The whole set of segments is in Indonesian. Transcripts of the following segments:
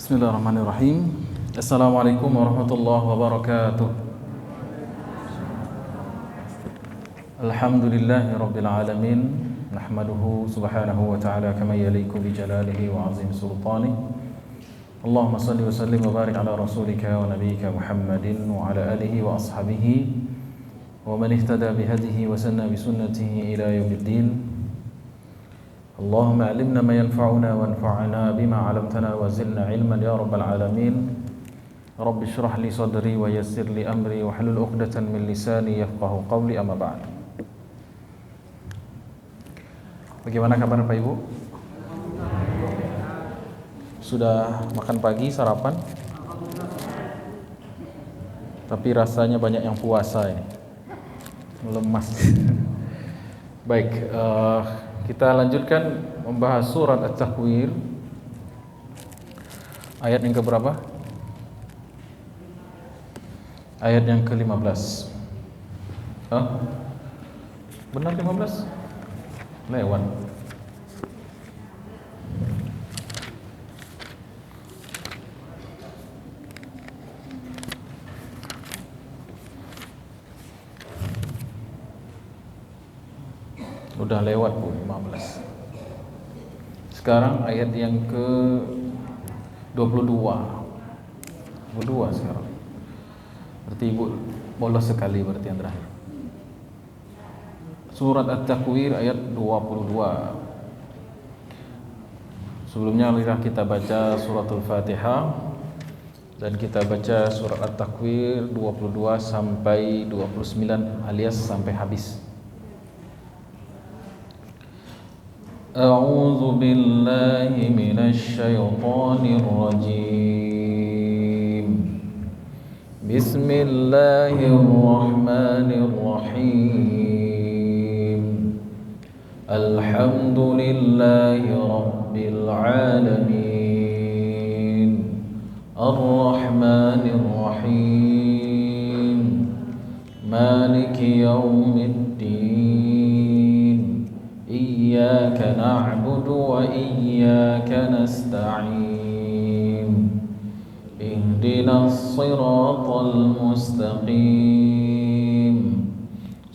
Bismillahirrahmanirrahim. Assalamualaikum warahmatullahi wabarakatuh. Alhamdulillahi rabbil alamin. Nahmaduhu subhanahu wa ta'ala kama yaliku bi jalalihi wa azim sultanihi. Allahumma salli wa sallim wa barik ala rasulika wa nabiyyika Muhammadin wa ala alihi wa ashabihi wa man ihtada bihadihi wa sanna bi sunnatihi ila yaumiddin. Allahumma alimna ma yanfa'una wanfa'na bima 'allamtana wa zidna ilman ya rabbal alamin. Rabbi shrah li sadri wa yassir li amri wa hlul 'uqdatan min lisani yafqahu qawli, amma ba'd. Bagaimana kabar Pak Ibu? Sudah makan pagi, sarapan? Tapi rasanya banyak yang puasa ini. Lemas. Baik, kita lanjutkan membahas surat At-Takwir. Ayat yang keberapa? Ayat yang ke-15. Benar 15? Lewat. Udah lewat Bu, 15. Sekarang ayat yang ke-22. 22 sekarang. Berarti Ibu bolos sekali berarti yang terakhir. Surat At-Takwir ayat 22. Sebelumnya kita baca suratul Fatihah dan kita baca surat At-Takwir 22 sampai 29 alias sampai habis. A'udzu billahi minasy syaithanir rajim. Bismillahirrahmanirrahim. Alhamdulillahi rabbil alamin. Arrahmanir rahim. Maliki yaumiddin. Iyyaka na'budu wa iyyaka nasta'in. Ihdinas siratal mustaqim.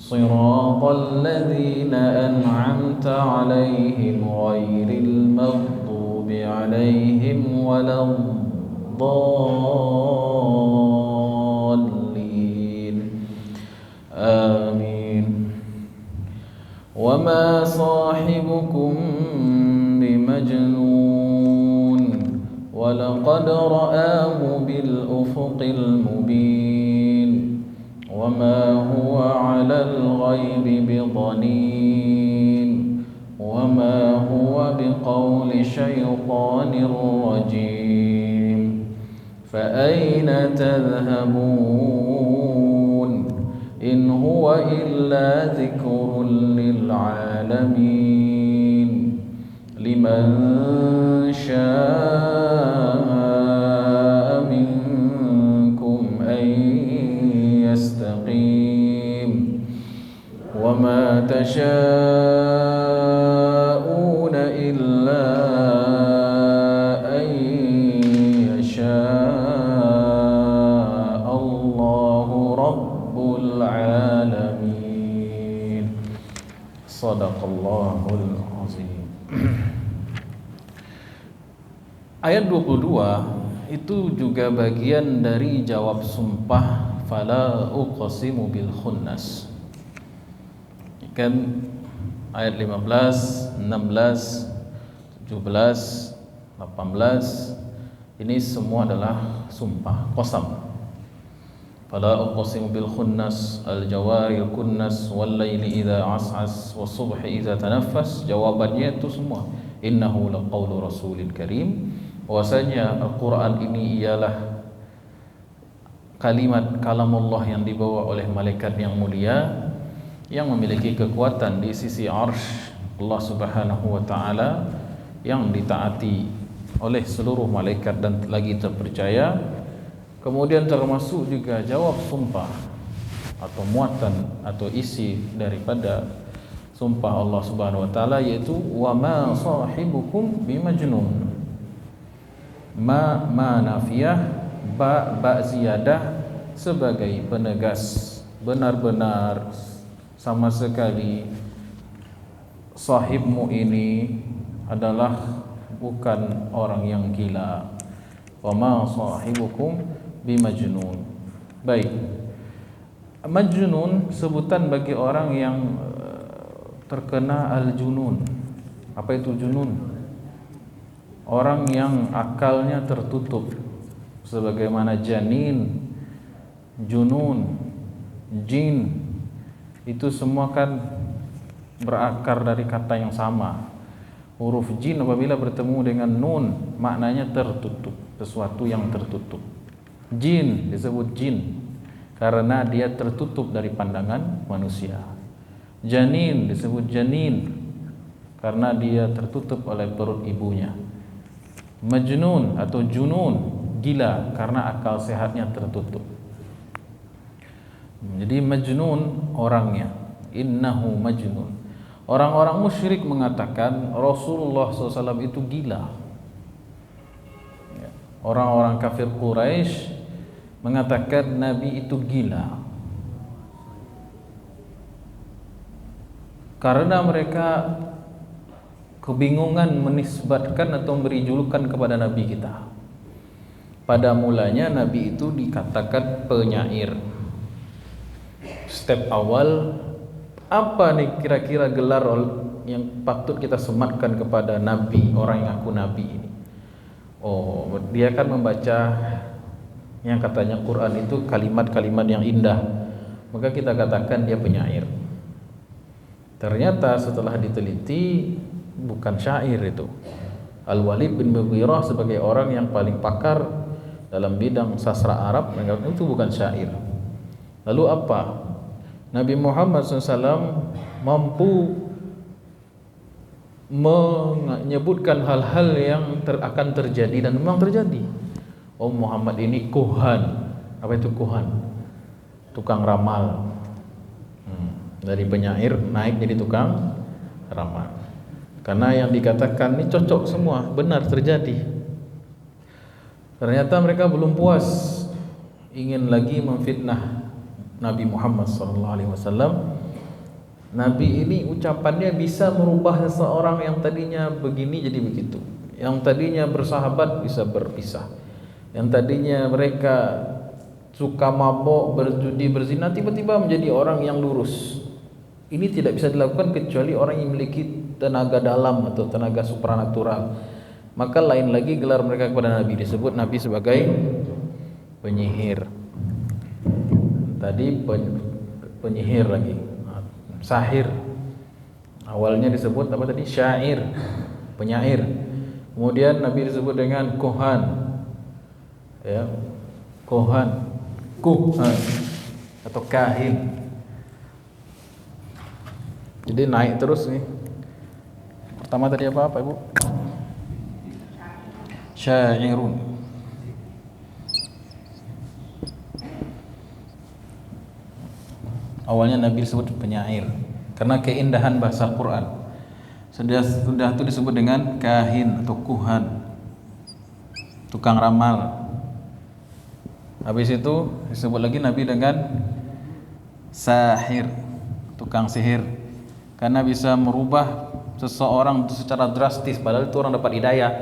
Siratal ladzina an'amta 'alaihim ghairil maghdubi 'alaihim waladdallin. Amin. وما صاحبكم بمجنون ولقد رآه بالأفق المبين وما هو على الغيب بضنين وما هو بقول شيطان رجيم فأين تذهبون إن هو إلا ذكر للعالمين لمن شاء منكم أن يستقيم وما تشاءون إلا أن يشاء الله رب العالمين. Sadaqallahul azim. Ayat 22 itu juga bagian dari jawab sumpah fala uqsimu bil khunnas. Kan ayat 15, 16, 17, 18 ini semua adalah sumpah, qasam. Fala uqsimu bil khunnas al-jawaril kunnas wal laili idza as'as was subhi idza tanaffas. Jawabannya itu semua innahu laqaulu rasulil karim. Bahwasanya Al-Qur'an ini ialah kalimat kalamullah yang dibawa oleh malaikat yang mulia yang memiliki kekuatan di sisi arsy Allah Subhanahu wa taala, yang ditaati oleh seluruh malaikat dan lagi terpercaya. Kemudian termasuk juga jawab sumpah atau muatan atau isi daripada sumpah Allah Subhanahu wa taala, yaitu wa ma sahibukum bimajnun. ma nafiyah, ba ziyadah sebagai penegas, benar-benar sama sekali sahibmu ini adalah bukan orang yang gila. Wa ma sahibukum bimajnun. Baik. Majnun sebutan bagi orang yang terkena al-junun. Apa itu junun? Orang yang akalnya tertutup, sebagaimana janin, junun, jin, itu semua kan berakar dari kata yang sama. Huruf jin apabila bertemu dengan nun, maknanya tertutup, sesuatu yang tertutup. Jin disebut jin karena dia tertutup dari pandangan manusia. Janin disebut janin karena dia tertutup oleh perut ibunya. Majnun atau junun, gila, karena akal sehatnya tertutup. Jadi majnun orangnya, innahu majnun. Orang-orang musyrik mengatakan Rasulullah SAW itu gila. Orang-orang kafir Quraisy mengatakan Nabi itu gila karena mereka kebingungan menisbatkan atau memberi julukan kepada Nabi kita. Pada mulanya Nabi itu dikatakan penyair. Step awal, apa nih kira-kira gelar yang patut kita sematkan kepada Nabi, orang yang ngaku Nabi ini? Oh, dia kan membaca yang katanya Quran itu kalimat-kalimat yang indah, maka kita katakan dia penyair. Ternyata setelah diteliti bukan syair itu. Al-Walid bin Mughirah sebagai orang yang paling pakar dalam bidang sastra Arab mengatakan itu bukan syair. Lalu apa? Nabi Muhammad SAW mampu menyebutkan hal-hal yang akan terjadi dan memang terjadi. Oh, Muhammad ini kuhan. Apa itu kuhan? Tukang ramal. Dari penyair naik jadi tukang ramal. Karena yang dikatakan ini cocok semua, benar terjadi. Ternyata mereka belum puas, ingin lagi memfitnah Nabi Muhammad SAW. Nabi ini ucapannya bisa merubah seseorang yang tadinya begini jadi begitu, yang tadinya bersahabat bisa berpisah, yang tadinya mereka suka mabok, berjudi, berzina, tiba-tiba menjadi orang yang lurus. Ini tidak bisa dilakukan kecuali orang yang memiliki tenaga dalam atau tenaga supranatural. Maka lain lagi gelar mereka kepada Nabi, disebut Nabi sebagai penyihir. Tadi penyihir lagi, sahir. Awalnya disebut apa tadi? Syair, penyair. Kemudian Nabi disebut dengan kohan, ya, kohan atau kahin. Jadi naik terus nih. Pertama tadi apa Ibu? Syairun. Awalnya Nabi disebut penyair karena keindahan bahasa Quran. Sudah itu disebut dengan kahin atau kuhan, tukang ramal. Habis itu disebut lagi Nabi dengan sahir, tukang sihir, karena bisa merubah seseorang secara drastis. Padahal itu orang dapat hidayah.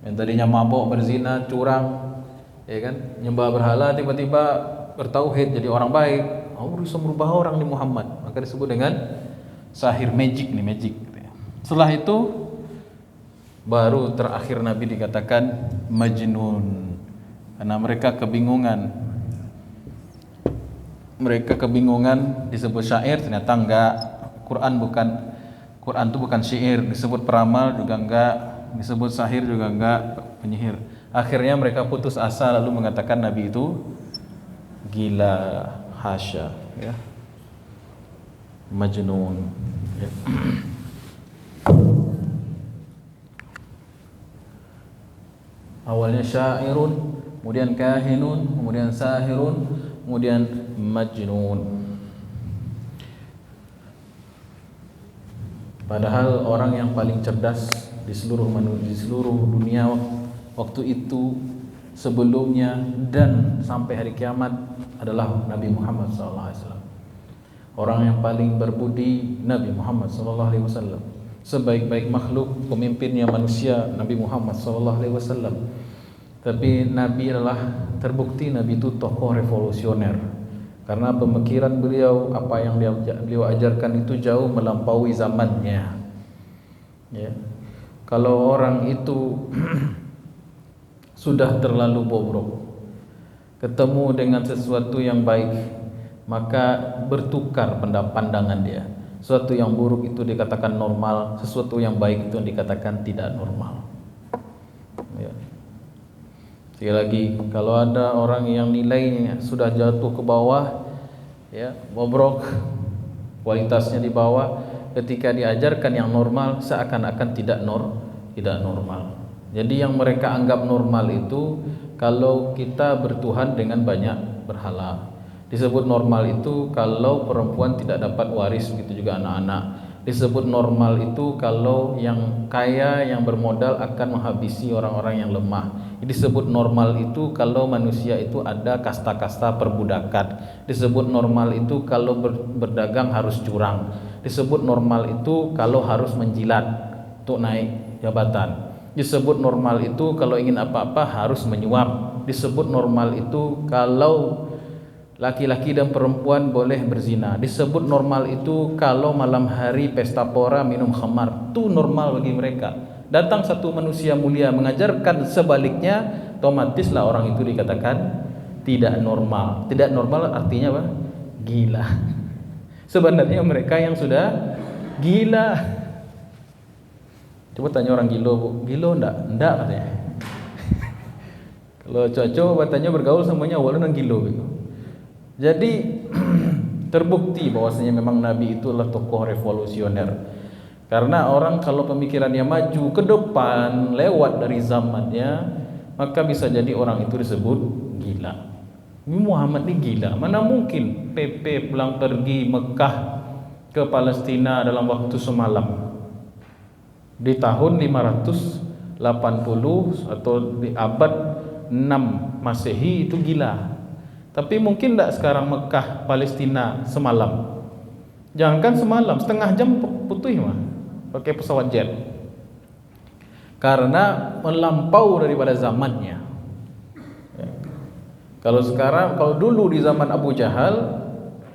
Yang tadinya mabuk, berzina, curang, ya kan, nyembah berhala, tiba-tiba bertauhid jadi orang baik. Allah bisa merubah orang di Muhammad, maka disebut dengan sahir, magic. Setelah itu baru terakhir Nabi dikatakan majnun, karena mereka kebingungan disebut syair, ternyata enggak. Quran itu bukan syair, disebut peramal juga enggak, disebut sahir juga enggak, penyihir. Akhirnya mereka putus asa lalu mengatakan Nabi itu gila, hasya, ya, majnun, ya. Awalnya syairun, kemudian kahinun, kemudian sahirun, kemudian majnun. Padahal orang yang paling cerdas di seluruh dunia waktu itu, sebelumnya, dan sampai hari kiamat adalah Nabi Muhammad SAW. Orang yang paling berbudi Nabi Muhammad SAW. Sebaik-baik makhluk, pemimpinnya manusia Nabi Muhammad SAW. Tapi Nabi adalah terbukti Nabi itu tokoh revolusioner, karena pemikiran beliau, apa yang beliau ajarkan itu jauh melampaui zamannya. Ya. Kalau orang itu sudah terlalu bobrok, ketemu dengan sesuatu yang baik, maka bertukar pandangan dia. Sesuatu yang buruk itu dikatakan normal, sesuatu yang baik itu dikatakan tidak normal. Ya. Sekali lagi, kalau ada orang yang nilainya sudah jatuh ke bawah, ya, bobrok, kualitasnya di bawah, ketika diajarkan yang normal seakan-akan tidak normal. Jadi yang mereka anggap normal itu kalau kita bertuhan dengan banyak berhala. Disebut normal itu kalau perempuan tidak dapat waris, begitu juga anak-anak. Disebut normal itu kalau yang kaya, yang bermodal akan menghabisi orang-orang yang lemah. Disebut normal itu kalau manusia itu ada kasta-kasta perbudakan. Disebut normal itu kalau berdagang harus curang. Disebut normal itu kalau harus menjilat untuk naik jabatan. Disebut normal itu kalau ingin apa-apa harus menyuap. Disebut normal itu kalau laki-laki dan perempuan boleh berzina. Disebut normal itu kalau malam hari pesta pora minum khamar. Itu normal bagi mereka. Datang satu manusia mulia mengajarkan sebaliknya, otomatislah orang itu dikatakan tidak normal. Tidak normal artinya apa? Gila. Sebenarnya mereka yang sudah gila. Coba tanya orang gilo, Bu. Gilo enggak? Enggak katanya. Kalau cowok tanya bergaul semuanya awalnya gilo gitu. Jadi terbukti bahwasanya memang Nabi itu adalah tokoh revolusioner. Karena orang kalau pemikirannya maju ke depan, lewat dari zamannya, maka bisa jadi orang itu disebut gila. Ini Muhammad ini gila. Mana mungkin PP pulang pergi Mekah ke Palestina dalam waktu semalam. Di tahun 580 atau di abad 6 Masehi itu gila. Tapi mungkin tidak sekarang Mekah Palestina semalam. Jangankan semalam, setengah jam putih mah pakai pesawat jet. Karena melampau daripada zamannya. Ya. Kalau sekarang, kalau dulu di zaman Abu Jahal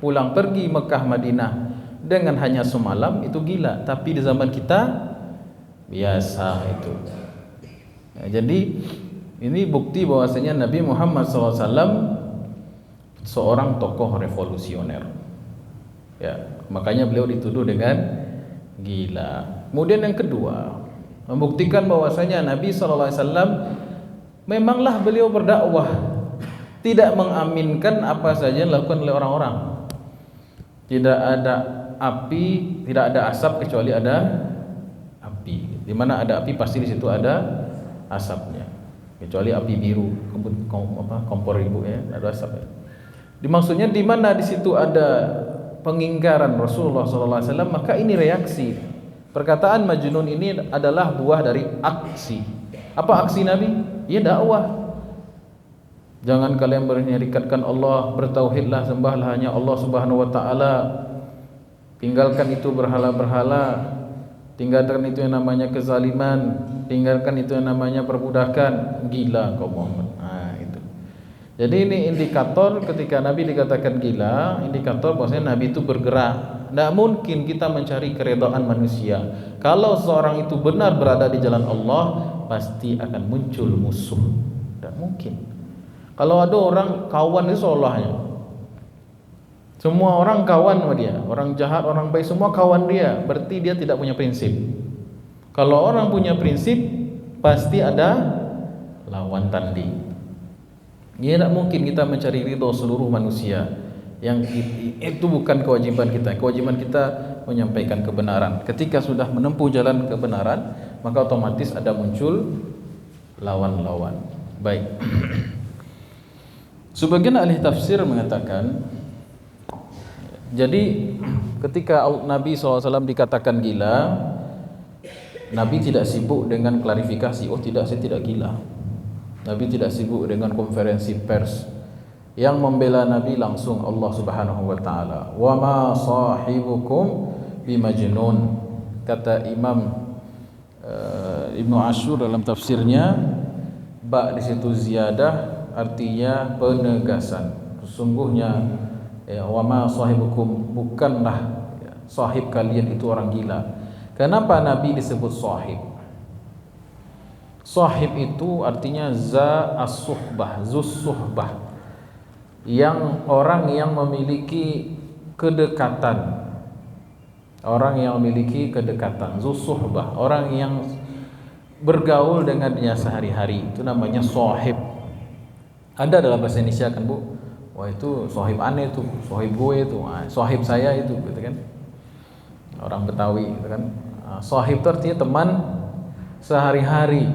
pulang pergi Mekah Madinah dengan hanya semalam itu gila. Tapi di zaman kita biasa itu. Ya, jadi ini bukti bahwasanya Nabi Muhammad SAW seorang tokoh revolusioner. Ya, makanya beliau dituduh dengan gila. Kemudian yang kedua, membuktikan bahwasanya Nabi SAW memanglah beliau berdakwah tidak mengaminkan apa saja yang dilakukan oleh orang-orang. Tidak ada api, tidak ada asap kecuali ada api. Di mana ada api pasti di situ ada asapnya. Kecuali api biru, kompor ibu ya, ada asapnya. Dimaksudnya di mana di situ ada pengingkaran Rasulullah SAW, maka ini reaksi. Perkataan Majnun ini adalah buah dari aksi. Apa aksi Nabi? Ya dakwah. Jangan kalian menyerikatkan Allah, bertauhidlah, sembahlah hanya Allah Subhanahu wa taala. Tinggalkan itu berhala-berhala. Tinggalkan itu yang namanya kezaliman. Tinggalkan itu yang namanya perbudakan. Gila kau Muhammad. Jadi ini indikator ketika Nabi dikatakan gila, indikator bahwasanya Nabi itu bergerak. Tidak mungkin kita mencari keredaan manusia. Kalau seorang itu benar berada di jalan Allah, pasti akan muncul musuh. Tidak mungkin. Kalau ada orang kawan itu seolahnya, semua orang kawan sama dia, orang jahat, orang baik, semua kawan dia, berarti dia tidak punya prinsip. Kalau orang punya prinsip, pasti ada lawan tanding. Ya, tidak mungkin kita mencari ridho seluruh manusia. Yang itu bukan kewajiban kita. Kewajiban kita menyampaikan kebenaran. Ketika sudah menempuh jalan kebenaran, maka otomatis ada muncul lawan-lawan. Baik. Sebagian ahli tafsir mengatakan, jadi ketika Nabi SAW dikatakan gila, Nabi tidak sibuk dengan klarifikasi. Oh tidak, saya tidak gila. Nabi tidak sibuk dengan konferensi pers. Yang membela Nabi langsung Allah Subhanahu wa taala. Wa ma sahibukum bimajnun. Kata Imam Ibnu Ashur dalam tafsirnya, ba di situ ziyadah artinya penegasan. Sesungguhnya wa ma sahibukum, bukanlah sahib kalian itu orang gila. Kenapa Nabi disebut sahib? Sahib itu artinya za as-suhbah, zus suhbah, yang orang yang memiliki kedekatan. Orang yang memiliki kedekatan, zus suhbah, orang yang bergaul dengan dia sehari-hari, itu namanya sahib. Ada dalam bahasa Indonesia kan Bu, wah itu sahib aneh itu, sahib gue itu, sahib saya itu, gitu kan. Orang Betawi gitu kan. Sahib itu artinya teman sehari-hari.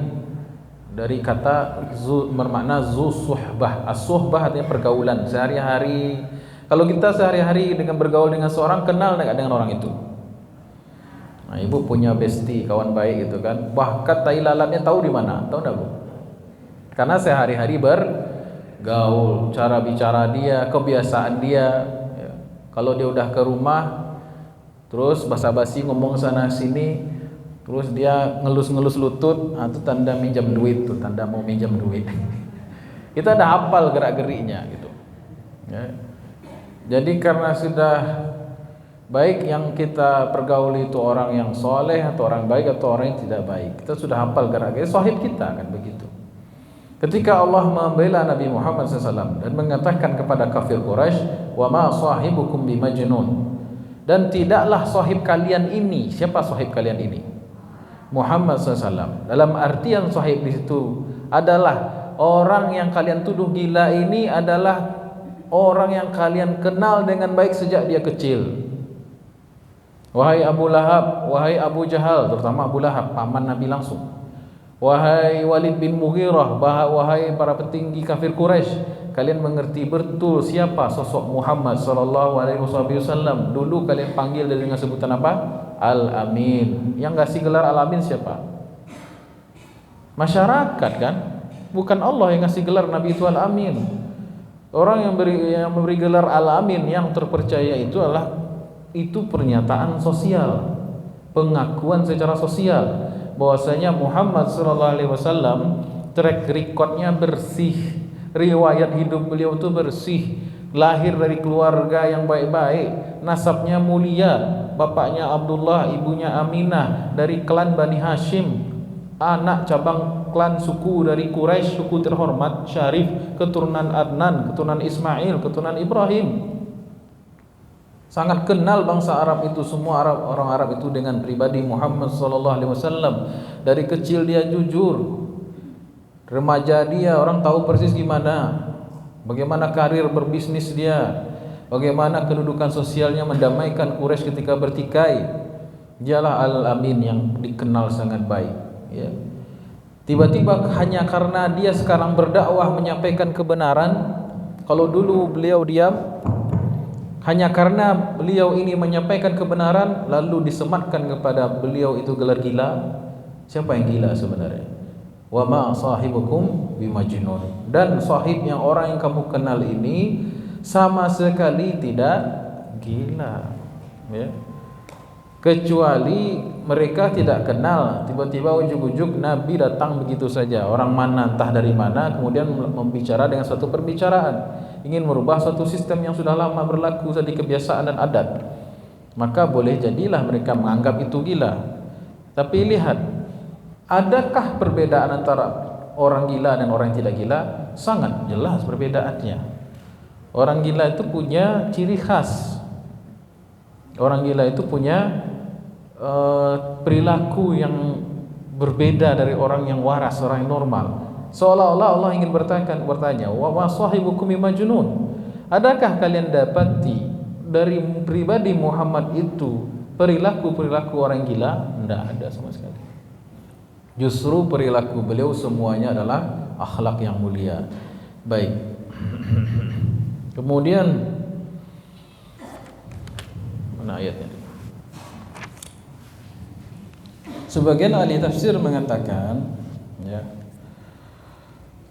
Dari kata bermakna zu suhbah. As-suhbah artinya pergaulan sehari-hari. Kalau kita sehari-hari dengan bergaul dengan seorang, kenal enggak dengan orang itu? Nah, Ibu punya bestie, kawan baik gitu kan. Bahkan tai lalatnya tahu di mana? Tahu enggak, Bu? Karena sehari-hari bergaul, cara bicara dia, kebiasaan dia. Ya. Kalau dia udah ke rumah, terus basa-basi ngomong sana sini, terus dia ngelus-ngelus lutut, itu tanda minjam duit tuh, tanda mau minjam duit. Kita udah hafal gerak-geriknya gitu. Ya. Jadi karena sudah baik yang kita pergauli itu orang yang soleh atau orang baik atau orang yang tidak baik, kita sudah hafal gerak-gerik sahib kita kan begitu. Ketika Allah membela Nabi Muhammad SAW dan mengatakan kepada kafir Quraisy, wa ma sahibukum bimajnun, dan tidaklah sahib kalian ini. Siapa sahib kalian ini? Muhammad SAW. Dalam artian sahib di situ adalah orang yang kalian tuduh gila ini adalah orang yang kalian kenal dengan baik sejak dia kecil. Wahai Abu Lahab, wahai Abu Jahal, terutama Abu Lahab, paman Nabi langsung. Wahai Walid bin Mughirah, wahai para petinggi kafir Quraisy, kalian mengerti betul siapa sosok Muhammad sallallahu alaihi wasallam. Dulu kalian panggil dengan sebutan apa? Al-Amin. Yang ngasih gelar Al-Amin siapa? Masyarakat kan? Bukan Allah yang ngasih gelar Nabi itu Al-Amin. Orang yang memberi gelar Al-Amin yang terpercaya itu adalah pernyataan sosial, pengakuan secara sosial bahwasanya Muhammad sallallahu alaihi wasallam track recordnya bersih, riwayat hidup beliau itu bersih, lahir dari keluarga yang baik-baik, nasabnya mulia, bapaknya Abdullah, ibunya Aminah, dari klan Bani Hashim, anak cabang klan suku dari Quraisy, suku terhormat, syarif, keturunan Adnan, keturunan Ismail, keturunan Ibrahim. Sangat kenal bangsa Arab itu semua, orang Arab itu dengan pribadi Muhammad sallallahu alaihi wasallam. Dari kecil dia jujur. Remaja dia orang tahu persis bagaimana karir berbisnis dia, bagaimana kedudukan sosialnya mendamaikan Quraisy ketika bertikai. Dialah Al-Amin yang dikenal sangat baik, ya. Tiba-tiba hanya karena dia sekarang berdakwah menyampaikan kebenaran, kalau dulu beliau diam, hanya karena beliau ini menyampaikan kebenaran lalu disematkan kepada beliau itu gelar gila. Siapa yang gila sebenarnya? Wa ma sahibukum bimajnun. Dan sahib yang orang yang kamu kenal ini sama sekali tidak gila, ya. Kecuali mereka tidak kenal, tiba-tiba ujuk-ujuk Nabi datang begitu saja, orang mana entah dari mana, kemudian membicara dengan suatu perbicaraan, ingin merubah suatu sistem yang sudah lama berlaku dari kebiasaan dan adat, maka boleh jadilah mereka menganggap itu gila. Tapi lihat, adakah perbedaan antara orang gila dan orang yang tidak gila? Sangat jelas perbedaannya. Orang gila itu punya ciri khas. Orang gila itu punya perilaku yang berbeda dari orang yang waras, orang yang normal. Seolah-olah Allah ingin bertanya, wa sahibukum majnun. Adakah kalian dapati dari pribadi Muhammad itu perilaku-perilaku orang gila? Tidak ada sama sekali. Justru perilaku beliau semuanya adalah akhlak yang mulia. Baik. Kemudian mana ayatnya? Sebagian ahli tafsir mengatakan, ya,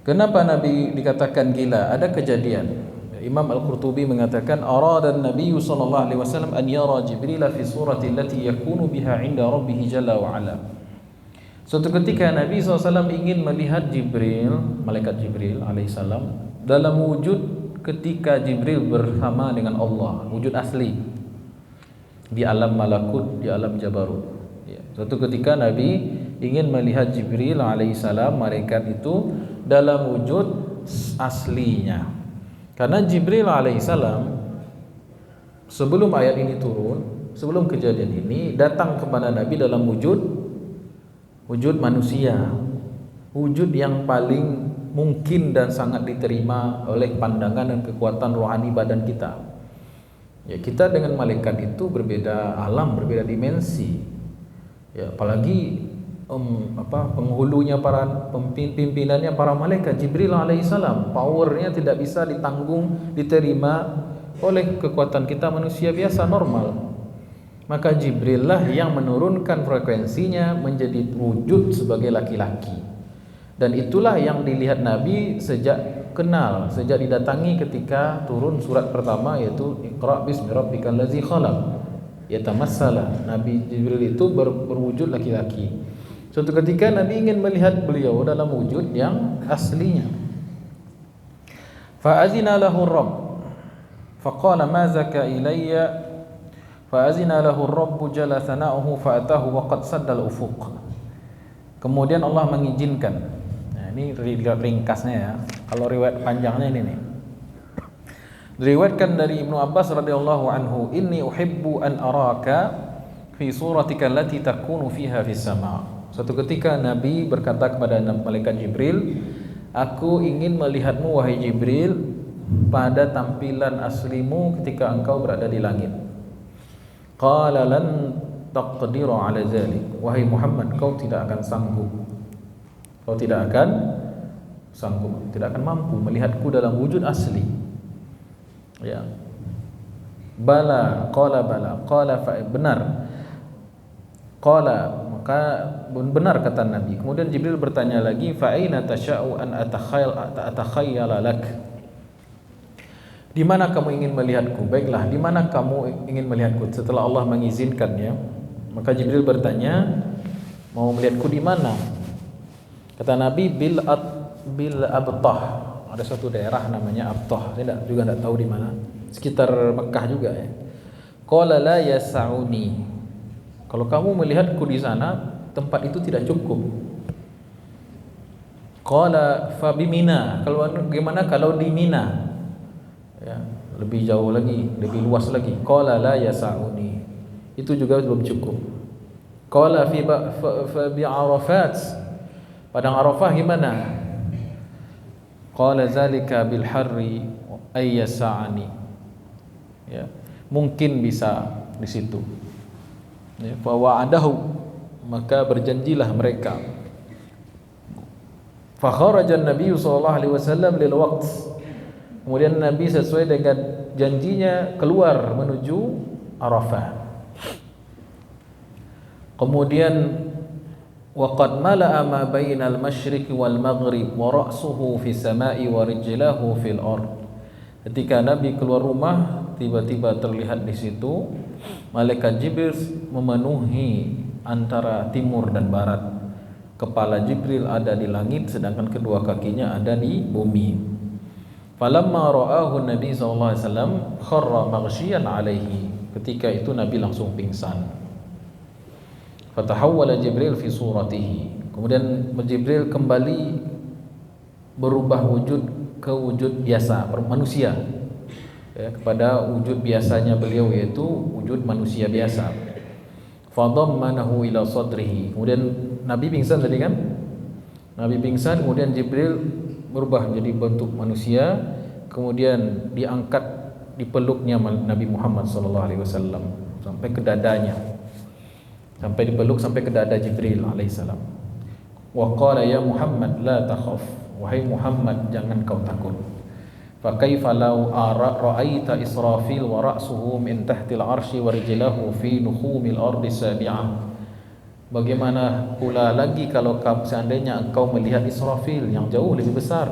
Kenapa Nabi dikatakan gila? Ada kejadian. Imam Al-Qurtubi mengatakan arada an-nabiy sallallahu alaihi wasallam an yara Jibril fi surati allati yakunu biha 'inda rabbih jalla wa 'ala. Suatu ketika Nabi SAW ingin melihat Jibril, malaikat Jibril alaihissalam dalam wujud ketika Jibril bersama dengan Allah, wujud asli di alam malakut, di alam jabarut. Ya. Suatu ketika Nabi ingin melihat Jibril alaihissalam, malaikat itu dalam wujud aslinya. Karena Jibril alaihissalam sebelum ayat ini turun, sebelum kejadian ini datang kepada Nabi dalam wujud manusia, wujud yang paling mungkin dan sangat diterima oleh pandangan dan kekuatan rohani badan kita. Ya, kita dengan malaikat itu berbeda alam, berbeda dimensi. Ya, apalagi penghulunya para pimpinannya para malaikat Jibril alaihissalam, powernya tidak bisa ditanggung, diterima oleh kekuatan kita manusia biasa normal. Maka Jibril lah yang menurunkan frekuensinya menjadi wujud sebagai laki-laki. Dan itulah yang dilihat Nabi sejak didatangi ketika turun surat pertama, yaitu Iqra bismi rabbikal ladzi khalaq. Yatamassala, Nabi Jibril itu berwujud laki-laki. Suatu ketika Nabi ingin melihat beliau dalam wujud yang aslinya. Fa'azina lahu ar-rabb faqala ma zaka ilayya fa'azina lahu ar-rabb jalla sana'uhu fa'atahu wa qad saddal ufuq. Kemudian Allah mengizinkan. Nah, ini ringkasnya ya. Kalau riwayat panjangnya ini nih. Diriwayatkan dari Ibnu Abbas radhiyallahu anhu, inni uhibbu an araka fi suratika allati takunu fiha fis sama'. Suatu ketika Nabi berkata kepada malaikat Jibril, aku ingin melihatmu wahai Jibril pada tampilan aslimu ketika engkau berada di langit. Qala lan taqdiru ala zalik. Wahai Muhammad, kau tidak akan sanggup. Kau tidak akan sanggup, tidak akan mampu melihatku dalam wujud asli. Ya. Bala, qala benar. Qala, maka benar kata Nabi. Kemudian Jibril bertanya lagi, fa aina tasha'u an atakhayyala lak? Di mana kamu ingin melihatku? Baiklah, di mana kamu ingin melihatku? Setelah Allah mengizinkannya, maka Jibril bertanya, mau melihatku di mana? Kata Nabi, bil Abtah. Ada suatu daerah namanya Abtah. Saya juga tidak tahu di mana. Sekitar Mekah juga ya. Qala la yas'uni. Kalau kamu melihatku di sana, tempat itu tidak cukup. Qala fa bi Mina. Kalau gimana kalau di Mina? Ya, lebih jauh lagi, lebih luas lagi. Qala la yas'uni. Itu juga belum cukup. Qala fa bi Arafat. Padang Arafah gimana? Qala zalika bil harri ay yas'ani. Ya, mungkin bisa di situ. Ya, fa wa'adahu, maka berjanjilah mereka. Fa kharaja an-nabiy sallallahu alaihi wasallam lil waqt. Kemudian Nabi sesuai dengan janjinya keluar menuju Arafah. Kemudian waqad mala'a ma bainal masyriqi wal maghrib wa ra'suhu fi sama'i wa rijlahu fil ard. Ketika Nabi keluar rumah, tiba-tiba terlihat di situ malaikat Jibril memenuhi antara timur dan barat. Kepala Jibril ada di langit, sedangkan kedua kakinya ada di bumi. Falamma ra'ahu Nabi sallallahu alaihi wasallam kharra maghsyiyan alaihi. Ketika itu Nabi langsung pingsan. Fatahawwala Jibril fi suratihi. Kemudian Jibril kembali berubah wujud ke wujud biasa manusia, ya, kepada wujud biasanya beliau, yaitu wujud manusia biasa. Fadammanahu ila sadrihi. Kemudian Nabi pingsan tadi kan? Nabi pingsan, kemudian Jibril berubah jadi bentuk manusia, kemudian diangkat dipeluknya Nabi Muhammad sallallahu alaihi wasallam sampai ke dadanya. Sampai dipeluk sampai ke dada Jibril alaihissalam. Wa qala ya Muhammad la takhaf. Wahai Muhammad, jangan kau takut. Fa kaifa law ra'aita Israfil wa ra'suhu min tahtil arsy wa rijlahu fi nukhumil ardi sabi'ah. Bagaimana pula lagi kalau seandainya engkau melihat Israfil yang jauh lebih besar,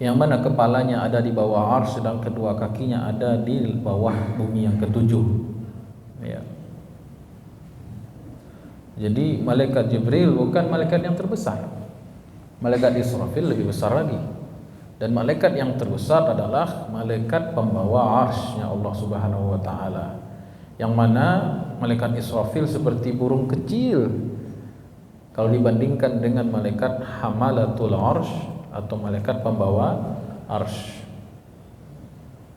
yang mana kepalanya ada di bawah arsy dan kedua kakinya ada di bawah bumi yang ketujuh. Ya. Jadi malaikat Jibril bukan malaikat yang terbesar. Malaikat Israfil lebih besar lagi. Dan malaikat yang terbesar adalah malaikat pembawa arsy-Nya Allah Subhanahu wa taala. Yang mana malaikat Israfil seperti burung kecil kalau dibandingkan dengan malaikat hamalatul arsy atau malaikat pembawa arsy.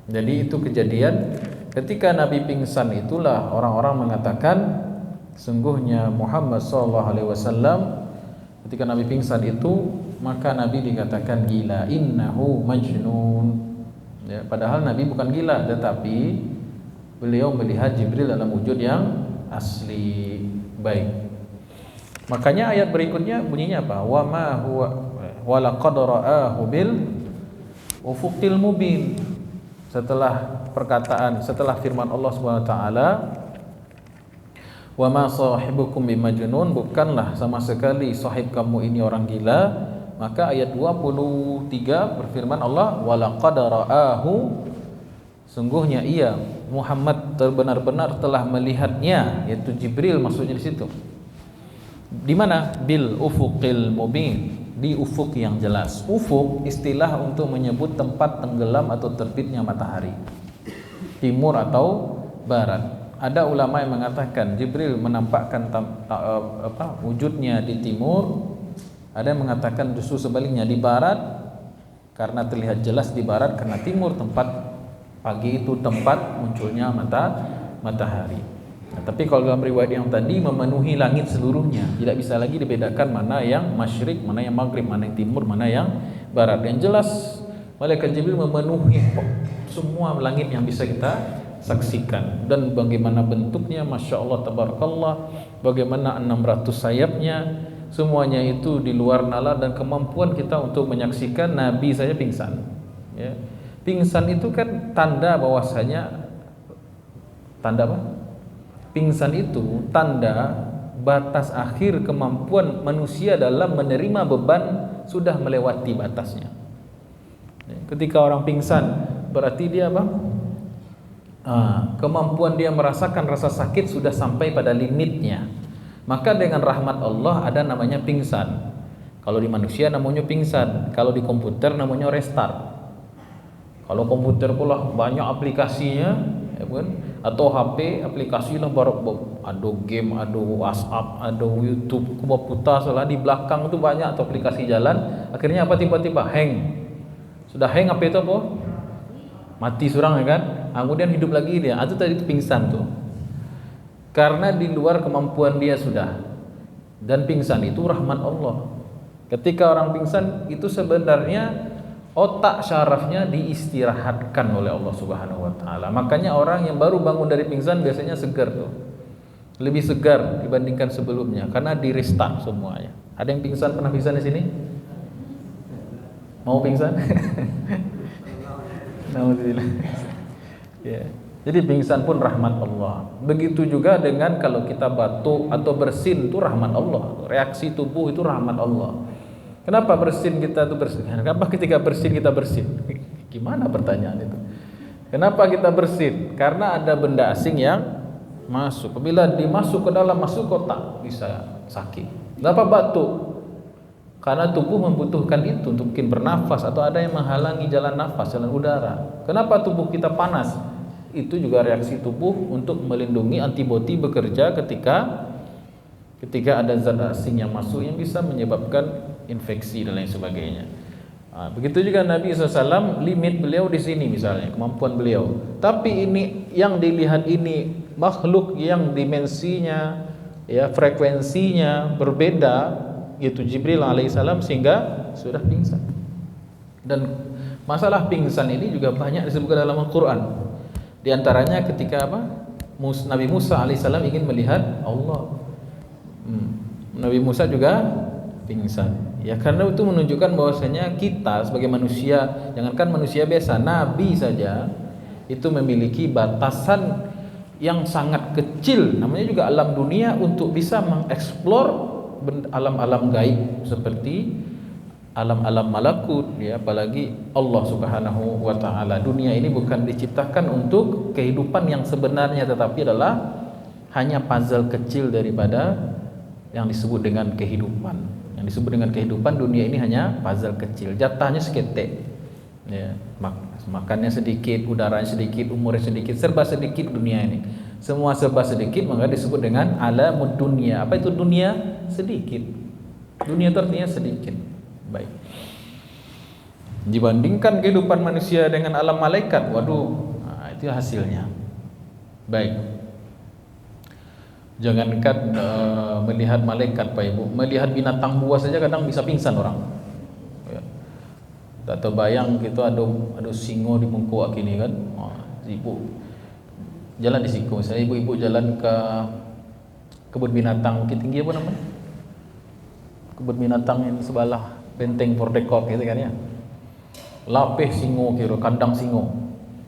Jadi itu kejadian ketika Nabi pingsan, itulah orang-orang mengatakan sungguhnya Muhammad SAW ketika Nabi pingsan itu, maka Nabi dikatakan gila, innahu majnun. Ya, padahal Nabi bukan gila, tetapi beliau melihat Jibril dalam wujud yang asli. Baik. Makanya ayat berikutnya bunyinya apa? Wa ma huwa wa laqad ra'ahu bil ufuqil mubin. Setelah firman Allah Subhanahu wa taala, wa ma sahibukum bimajnun, bukanlah sama sekali sahib kamu ini orang gila. Maka ayat 23 berfirman Allah, wa laqad ra'ahu, sungguhnya ia Muhammad benar-benar telah melihatnya, yaitu Jibril maksudnya di situ. Di mana? Bil ufuqil mubin, di ufuk yang jelas. Ufuk istilah untuk menyebut tempat tenggelam atau terbitnya matahari, timur atau barat. Ada ulama yang mengatakan Jibril menampakkan wujudnya di timur. Ada yang mengatakan justru sebaliknya di barat, karena terlihat jelas di barat, karena timur tempat pagi itu tempat munculnya matahari. Nah, tapi kalau dalam riwayat yang tadi memenuhi langit seluruhnya, tidak bisa lagi dibedakan mana yang masyrik, mana yang maghrib, mana yang timur, mana yang barat. Yang jelas malaikat Jibril memenuhi semua langit yang bisa kita saksikan. Dan bagaimana bentuknya, Masya Allah, Tabarakallah, bagaimana 600 sayapnya, semuanya itu di luar nalar dan kemampuan kita untuk menyaksikan. Nabi saja pingsan. Ya. Pingsan itu kan tanda bahwasanya, tanda apa? Pingsan itu tanda batas akhir kemampuan manusia dalam menerima beban sudah melewati batasnya. Ketika orang pingsan berarti dia apa? Kemampuan dia merasakan rasa sakit sudah sampai pada limitnya. Maka dengan rahmat Allah ada namanya pingsan. Kalau di manusia namanya pingsan, kalau di komputer namanya restart. Kalau komputer pula banyak aplikasinya, ya kan? Atau HP aplikasinya baru ada game, ada WhatsApp, ada YouTube, kuba salah di belakang itu banyak atau aplikasi jalan. Akhirnya apa, tiba-tiba hang. Sudah hang apa itu apa? Mati surang, ya kan? Kemudian hidup lagi dia. Itu tadi itu pingsan tuh. Karena di luar kemampuan dia sudah. Dan pingsan itu rahmat Allah. Ketika orang pingsan itu sebenarnya otak syarafnya diistirahatkan oleh Allah Subhanahu wa taala. Makanya orang yang baru bangun dari pingsan biasanya segar tuh. Lebih segar dibandingkan sebelumnya karena di restart semuanya. Ada yang pingsan, pernah pingsan di sini? Mau pingsan? Alhamdulillah. Ya. Jadi pingsan pun rahmat Allah. Begitu juga dengan kalau kita batuk atau bersin, itu rahmat Allah. Reaksi tubuh itu rahmat Allah. Kenapa bersin kita itu bersin? Kenapa ketika bersin kita bersin? Gimana pertanyaan itu? Kenapa kita bersin? Karena ada benda asing yang masuk. Apabila dimasuk ke dalam, masuk kotak, bisa sakit. Kenapa batuk? Karena tubuh membutuhkan itu untuk mungkin bernafas atau ada yang menghalangi jalan nafas, jalan udara. Kenapa tubuh kita panas? Itu juga reaksi tubuh untuk melindungi, antibodi bekerja ketika ada zat asing yang masuk yang bisa menyebabkan infeksi dan lain sebagainya. Begitu juga Nabi SAW, limit beliau di sini misalnya, kemampuan beliau. Tapi ini yang dilihat ini makhluk yang dimensinya, ya frekuensinya berbeda, yaitu Jibril alaihissalam, sehingga sudah pingsan. Dan masalah pingsan ini juga banyak disebutkan dalam Al-Quran. Di antaranya ketika Nabi Musa alaihissalam ingin melihat Allah. Nabi Musa juga pingsan. Ya karena itu menunjukkan bahwasanya kita sebagai manusia, jangankan manusia biasa, nabi saja itu memiliki batasan yang sangat kecil, namanya juga alam dunia, untuk bisa mengeksplor alam-alam gaib seperti alam-alam malakut, ya, apalagi Allah Subhanahu wa taala. Dunia ini bukan diciptakan untuk kehidupan yang sebenarnya, tetapi adalah hanya puzzle kecil daripada yang disebut dengan kehidupan. Yang disebut dengan kehidupan, dunia ini hanya puzzle kecil, jatahnya seketek. Ya, makannya sedikit, udaranya sedikit, umurnya sedikit, serba sedikit dunia ini. Semua serba sedikit, maka disebut dengan alamud dunia. Apa itu dunia? Sedikit. Dunia itu artinya sedikit. Baik. Dibandingkan kehidupan manusia dengan alam malaikat, waduh, itu hasilnya. Baik. Jangankan melihat malaikat, Pak Ibu, melihat binatang buas saja kadang bisa pingsan orang. Ya. Tak terbayang gitu ada singo di Mungkuak ini kan. Ibu jalan di situ, saya ibu-ibu jalan ke kebun binatang Bukit Tinggi, apa namanya? Kebun binatang yang sebelah Benteng Pordekop gitu kan ya. Lapeh singo kira kandang singo.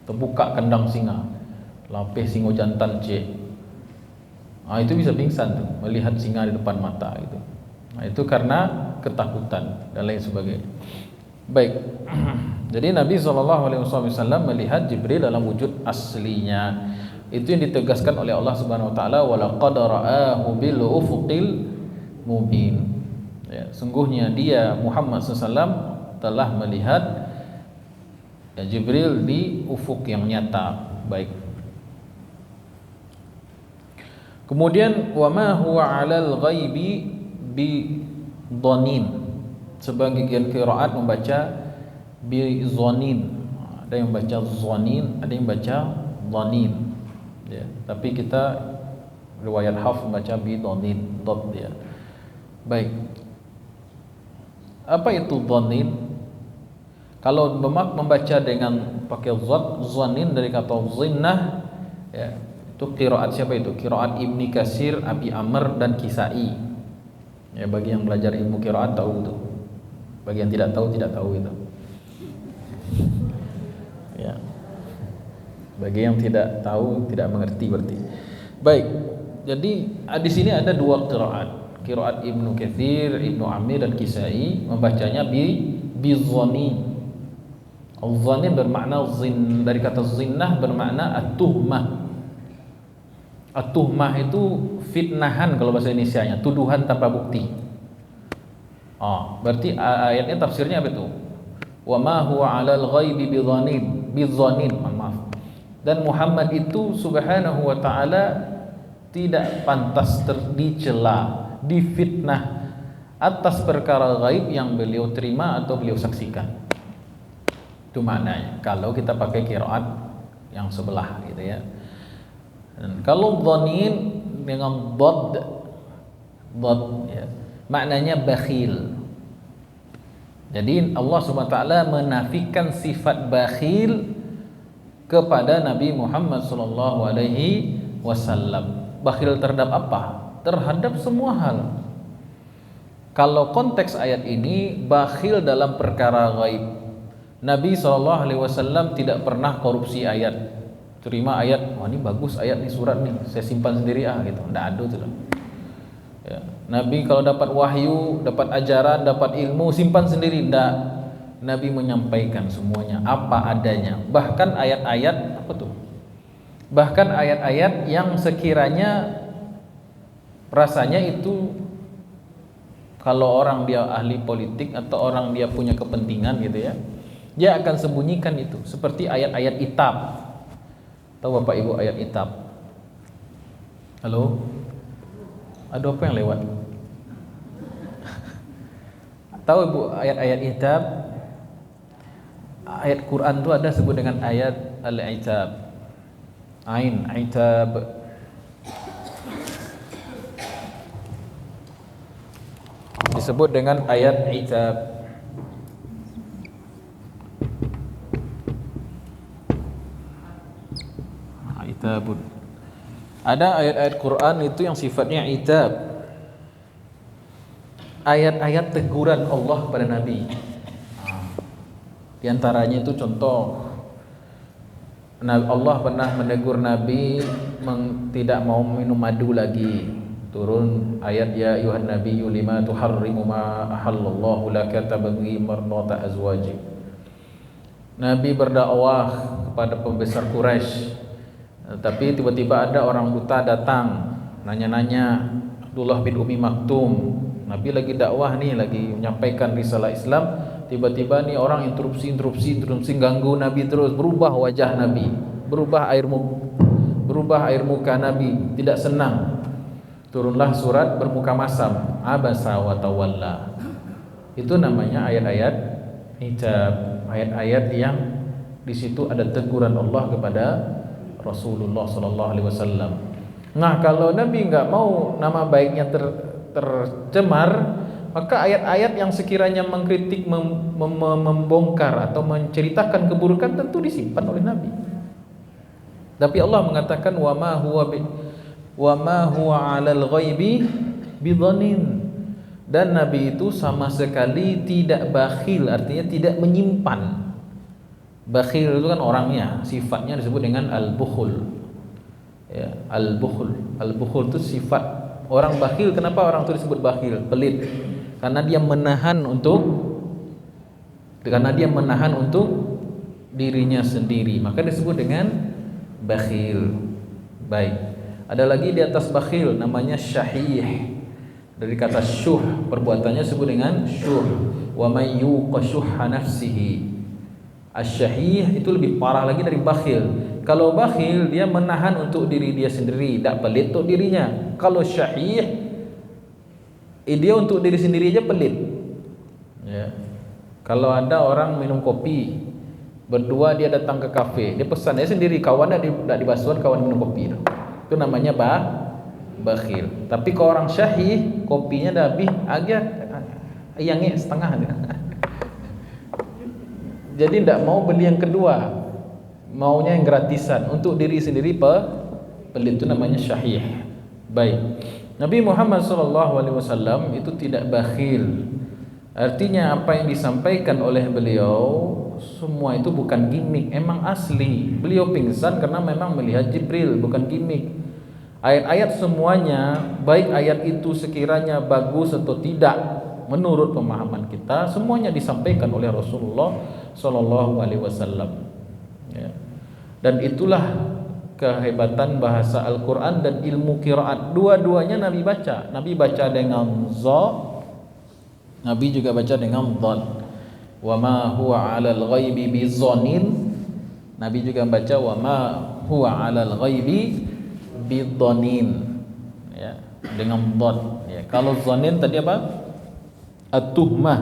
Terbuka kandang singa. Lapeh singo jantan C. Itu bisa pingsan tuh melihat singa di depan mata gitu. Itu karena ketakutan dan lain sebagainya. Baik. Jadi Nabi SAW melihat Jibril dalam wujud aslinya. Itu yang ditegaskan oleh Allah Subhanahu wa taala, wa laqad ra'ahu bil ufuqil mubin. Ya, sungguhnya dia Muhammad SAW telah melihat Jibril di ufuk yang nyata. Baik. Kemudian wa ma huwa 'alal ghaibi bi dhanin. Sebagian qiraat membaca bi dhanin. Ada yang baca dhanin, ada yang baca dhanin. Ya, tapi kita riwayat Hafs membaca bi dhanin, dhad ya. Baik. Apa itu dhanin? Kalau membaca dengan pakai zat, dhanin dari kata zinnah, ya, itu qiraat siapa itu? Qiraat Ibni Katsir, Abi Amr dan Kisai. Ya, bagi yang belajar ilmu qiraat tahu itu. Bagi yang tidak tahu itu. Ya. Bagi yang tidak tahu tidak mengerti berarti. Baik. Jadi di sini ada dua qiraat. Qiraat Ibnu Katsir, Ibnu Amir dan Kisai membacanya bi dhanin. Al-dhanin bermakna zin, dari kata zinnah bermakna at-tuhmah. At-tuhmah itu fitnahan kalau bahasa Indonesianya, tuduhan tanpa bukti. Berarti ayatnya tafsirnya apa itu? Wa ma huwa 'alal ghaibi bidhanin, maaf. Dan Muhammad itu subhanahu wa ta'ala tidak pantas dicela, difitnah atas perkara gaib yang beliau terima atau beliau saksikan. Itu maknanya kalau kita pakai qiraat yang sebelah gitu ya. Dan kalau dhanin dengan dhad ya, maknanya bakhil. Jadi Allah Subhanahu wa taala menafikan sifat bakhil kepada Nabi Muhammad sallallahu alaihi wasallam. Bakhil terhadap apa? Terhadap semua hal. Kalau konteks ayat ini bakhil dalam perkara gaib. Nabi SAW tidak pernah korupsi ayat. Terima ayat, ini bagus ayat nih, surat nih, saya simpan sendiri gitu. Tidak ada itu. Ya. Nabi kalau dapat wahyu, dapat ajaran, dapat ilmu, simpan sendiri. Tidak. Nabi menyampaikan semuanya apa adanya. Bahkan ayat-ayat apa tuh? Bahkan ayat-ayat yang sekiranya rasanya itu kalau orang dia ahli politik atau orang dia punya kepentingan gitu ya, dia akan sembunyikan itu. Seperti ayat-ayat itab. Tahu Bapak Ibu ayat itab? Halo? Ada apa yang lewat? Tahu Ibu ayat-ayat itab? Ayat Quran itu ada sebut dengan ayat al-itab. Ain, itab. Disebut dengan ayat itab. Itabun. Ada ayat-ayat Quran itu yang sifatnya itab. Ayat-ayat teguran Allah pada Nabi. Di antaranya itu contoh Allah pernah menegur Nabi tidak mau minum madu lagi. Turun ayat ya ayuhan nabiyyu lima tuharrimu ma ahallallahu laka tabghi mardata azwajik. Nabi berdakwah kepada pembesar Quraisy. Tapi tiba-tiba ada orang buta datang nanya-nanya Abdullah bin Umi Maktum. Nabi lagi dakwah nih, lagi menyampaikan risalah Islam. Tiba-tiba nih orang interupsi ganggu Nabi terus. Berubah wajah Nabi, berubah air muka Nabi, tidak senang. Turunlah surat bermuka masam, abasa wa tawalla. Itu namanya ayat-ayat hijab, ayat-ayat yang di situ ada teguran Allah kepada Rasulullah sallallahu alaihi wasallam. Nah, kalau Nabi enggak mau nama baiknya tercemar, maka ayat-ayat yang sekiranya mengkritik, membongkar atau menceritakan keburukan tentu disimpan oleh Nabi. Tapi Allah mengatakan wa ma huwa 'alal ghaibi bidhanin. Dan Nabi itu sama sekali tidak bakhil, artinya tidak menyimpan. Bakhil itu kan orangnya, sifatnya disebut dengan al-bukhul. Ya, al-bukhul itu sifat orang bakhil. Kenapa orang itu disebut bakhil? Pelit. Karena dia menahan untuk dirinya sendiri, maka disebut dengan bakhil. Baik. Ada lagi di atas bakhil namanya syahih. Dari kata syuh, perbuatannya disebut dengan syuh. Wa may yuqa syuhha nafsihi. Asy-syahih itu lebih parah lagi dari bakhil. Kalau bakhil dia menahan untuk diri dia sendiri, tidak pelit untuk dirinya. Kalau syahih dia untuk diri sendiri aja pelit. Ya. Kalau ada orang minum kopi, berdua dia datang ke kafe, dia pesan dia sendiri, kawannya tidak dibasuhan, kawan minum kopi itu namanya bakhil. Tapi kalau orang syahih, kopinya dah habis agak yangnya setengah. Jadi tidak mau beli yang kedua, maunya yang gratisan untuk diri sendiri pelit, itu namanya syahih. Baik. Nabi Muhammad SAW itu tidak bakhil. Artinya apa yang disampaikan oleh beliau semua itu bukan gimmick, emang asli. Beliau pingsan karena memang melihat Jibril, bukan gimmick. Ayat-ayat semuanya, baik ayat itu sekiranya bagus atau tidak menurut pemahaman kita, semuanya disampaikan oleh Rasulullah SAW. Ya. Dan itulah kehebatan bahasa Al-Quran dan ilmu qiraat. Dua-duanya Nabi baca. Nabi baca dengan za, Nabi juga baca dengan dhad. Wa ma huwa 'alal ghaibi bizanin. Nabi juga baca wa ma huwa 'alal ghaibi bidhanin. Ya, dengan dhad. Ya, kalau zanin tadi apa? At-tuhmah,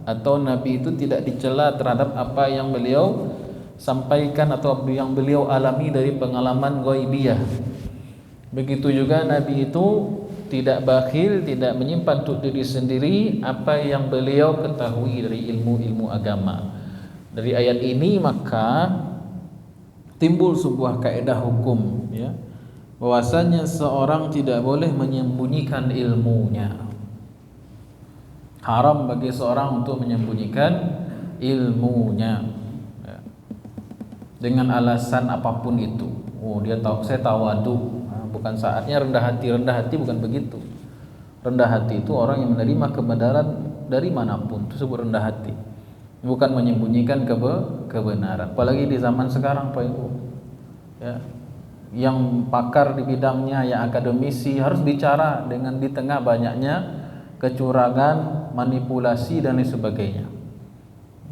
atau Nabi itu tidak dicela terhadap apa yang beliau sampaikan atau yang beliau alami dari pengalaman ghaibiyah. Begitu juga Nabi itu tidak bakhil, tidak menyimpan untuk diri sendiri apa yang beliau ketahui dari ilmu-ilmu agama. Dari ayat ini maka timbul sebuah kaidah hukum, ya, bahwasanya seorang tidak boleh menyembunyikan ilmunya. Haram bagi seorang untuk menyembunyikan ilmunya, ya, dengan alasan apapun itu. Oh, dia tahu, saya tawadu. Bukan saatnya rendah hati. Rendah hati bukan begitu. Rendah hati itu orang yang menerima kebenaran dari manapun, itu sebut rendah hati. Bukan menyembunyikan kebenaran. Apalagi di zaman sekarang, Pak Ibu, ya, yang pakar di bidangnya, yang akademisi harus bicara dengan di tengah banyaknya kecurangan, manipulasi dan lain sebagainya.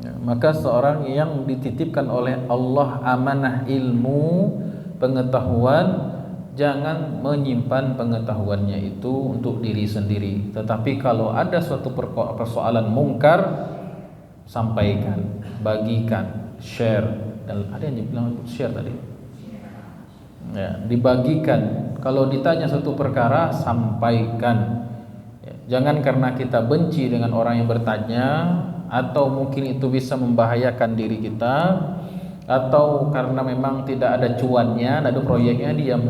Ya, maka seorang yang dititipkan oleh Allah amanah ilmu, pengetahuan, jangan menyimpan pengetahuannya itu untuk diri sendiri. Tetapi kalau ada suatu persoalan mungkar, sampaikan, bagikan, share. Dan ada yang bilang share tadi. Ya, dibagikan. Kalau ditanya suatu perkara, sampaikan. Ya, jangan karena kita benci dengan orang yang bertanya, atau mungkin itu bisa membahayakan diri kita, atau karena memang tidak ada cuannya, ada proyeknya, diam.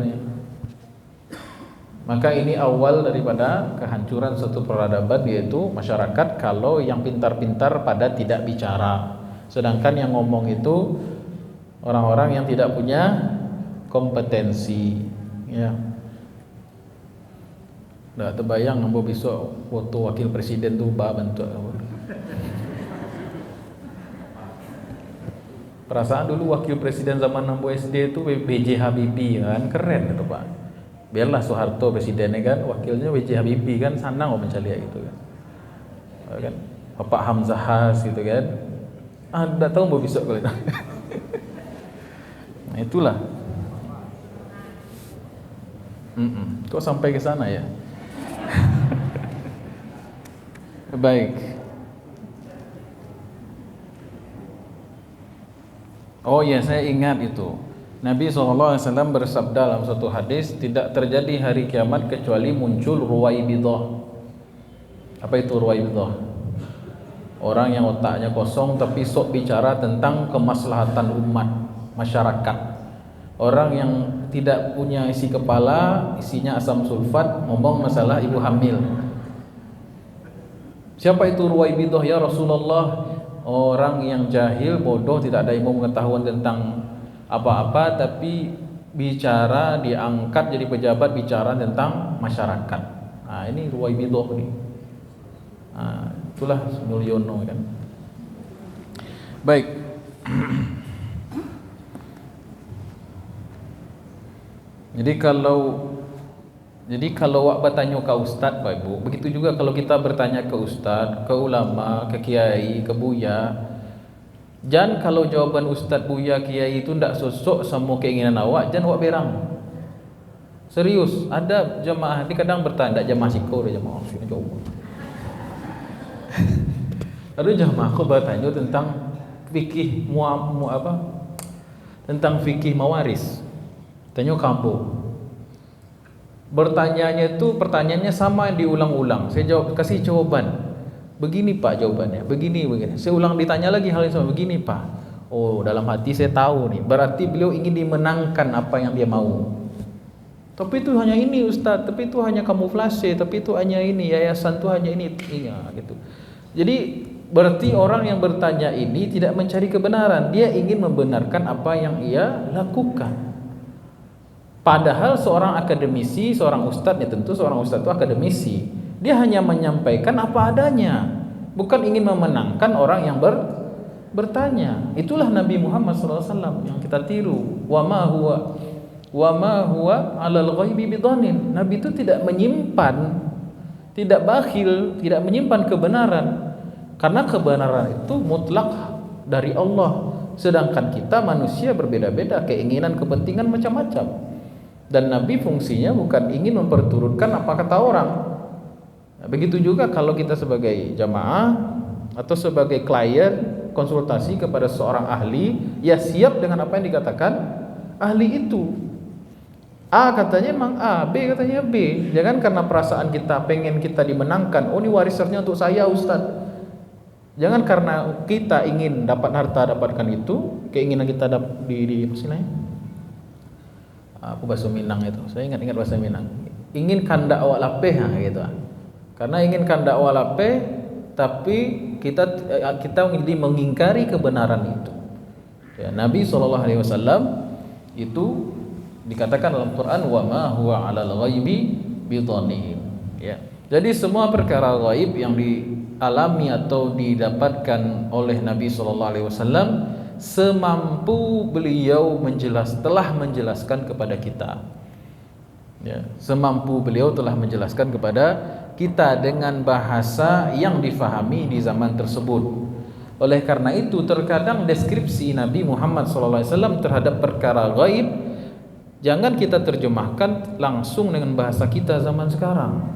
Maka ini awal daripada kehancuran suatu peradaban, yaitu masyarakat kalau yang pintar-pintar pada tidak bicara, sedangkan yang ngomong itu orang-orang yang tidak punya kompetensi, ya. Nggak terbayang ambo besok foto wakil presiden tuh bentuk. Perasaan dulu wakil presiden zaman ambo SD itu B.J. Habibie kan, keren itu Pak. Biarlah Soeharto presidennya kan, wakilnya B.J. Habibie kan, senang mau mencari gitu kan. Bapak Hamzah Has gitu kan. Nggak tahu mau besok kalau itu. Nah itulah. Kok sampai ke sana ya? Baik. Oh ya, saya ingat itu. Nabi SAW bersabda dalam suatu hadis, tidak terjadi hari kiamat kecuali muncul ruwaibidah. Apa itu ruwaibidah? Orang yang otaknya kosong tapi sok bicara tentang kemaslahatan umat, masyarakat. Orang yang tidak punya isi kepala, isinya asam sulfat, ngomong masalah ibu hamil. Siapa itu ruwaibidah ya Rasulullah? Orang yang jahil, bodoh, tidak ada ilmu pengetahuan tentang apa-apa, tapi bicara diangkat jadi pejabat bicara tentang masyarakat. Nah, ini ruwaibidah nih. Nah, itulah Mulyono kan. Baik. Jadi kalau wak bertanya ke ustaz Pak Ibu, begitu juga kalau kita bertanya ke ustaz, ke ulama, ke kiai, ke buya. Jangan kalau jawaban ustaz, buya, kiai itu ndak sosok sama keinginan awak, jangan wak berang. Serius, ada jemaah ini kadang bertanya, jemaah siko, jemaah sini jawab. Ada jemaah aku bertanya tentang fikih tentang fikih mawaris. Tanya kamu. Bertanyanya itu pertanyaannya sama diulang-ulang. Saya jawab, kasih jawaban. Begini Pak jawabannya, begini. Saya ulang ditanya lagi hal yang sama, begini Pak. Oh, dalam hati saya tahu nih. Berarti beliau ingin dimenangkan apa yang dia mau. Tapi itu hanya ini Ustaz, tapi itu hanya kamuflase, tapi itu hanya ini, yayasan itu hanya ini, iya gitu. Jadi berarti orang yang bertanya ini tidak mencari kebenaran, dia ingin membenarkan apa yang ia lakukan. Padahal seorang akademisi, seorang ustadz, ya tentu seorang ustadz itu akademisi, dia hanya menyampaikan apa adanya, bukan ingin memenangkan orang yang bertanya. Itulah Nabi Muhammad SAW yang kita tiru. Wa ma huwa 'alal ghaibi bidhanin. Nabi itu tidak menyimpan, tidak bakhil, tidak menyimpan kebenaran, karena kebenaran itu mutlak dari Allah. Sedangkan kita manusia berbeda-beda, keinginan, kepentingan macam-macam. Dan Nabi fungsinya bukan ingin memperturutkan apa kata orang. Nah, begitu juga kalau kita sebagai jamaah atau sebagai klien konsultasi kepada seorang ahli, ya siap dengan apa yang dikatakan ahli itu. A katanya memang A, B katanya B. Jangan karena perasaan kita pengen kita dimenangkan, oh ini warisannya untuk saya Ustaz. Jangan karena kita ingin dapat harta dapatkan itu, keinginan kita di apa sih namanya? Apa bahasa Minang itu? Saya ingat bahasa Minang. Ingin kandak awak lapeh gitu. Karena ingin kandak awak lapeh, tapi kita mengingkari kebenaran itu. Ya, Nabi SAW itu dikatakan dalam Quran, wa ma huwa 'alal ghaibi bidhanin. Ya. Jadi semua perkara gaib yang dialami atau didapatkan oleh Nabi SAW semampu beliau telah menjelaskan kepada kita. Ya, semampu beliau telah menjelaskan kepada kita dengan bahasa yang difahami di zaman tersebut. Oleh karena itu terkadang deskripsi Nabi Muhammad SAW terhadap perkara gaib jangan kita terjemahkan langsung dengan bahasa kita zaman sekarang.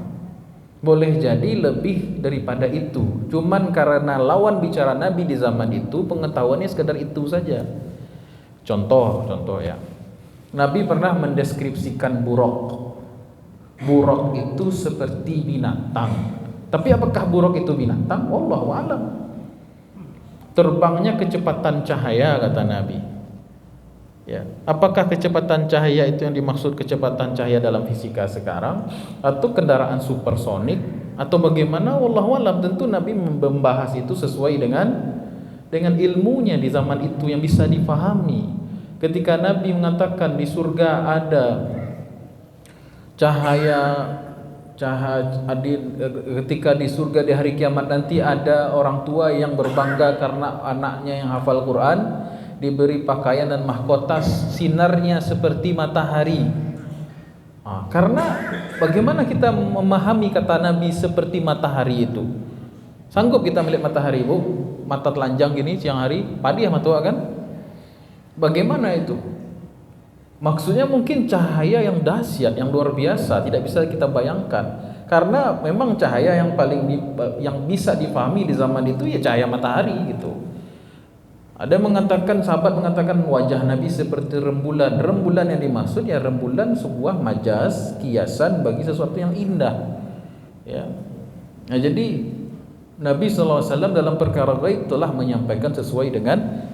Boleh jadi lebih daripada itu. Cuman karena lawan bicara Nabi di zaman itu pengetahuannya sekadar itu saja. Contoh ya. Nabi pernah mendeskripsikan buraq. Buraq itu seperti binatang. Tapi apakah buraq itu binatang? Wallahu a'lam. Terbangnya kecepatan cahaya kata Nabi. Ya. Apakah kecepatan cahaya itu yang dimaksud kecepatan cahaya dalam fisika sekarang atau kendaraan supersonik atau bagaimana? Wallahu a'lam. Tentu Nabi membahas itu sesuai dengan ilmunya di zaman itu yang bisa difahami. Ketika Nabi mengatakan di surga ada cahaya ketika di surga di hari kiamat nanti ada orang tua yang berbangga karena anaknya yang hafal Quran, diberi pakaian dan mahkota sinarnya seperti matahari. Karena bagaimana kita memahami kata Nabi seperti matahari itu? Sanggup kita melihat matahari, Bu? Mata telanjang gini siang hari, padi sama tua kan? Bagaimana itu? Maksudnya mungkin cahaya yang dahsyat, yang luar biasa, tidak bisa kita bayangkan. Karena memang cahaya yang yang bisa difahami di zaman itu ya cahaya matahari gitu. Ada mengatakan, sahabat mengatakan wajah Nabi seperti rembulan. Rembulan yang dimaksud ya rembulan sebuah majaz, kiasan bagi sesuatu yang indah. Ya. Nah, jadi Nabi SAW dalam perkara gaib telah menyampaikan sesuai dengan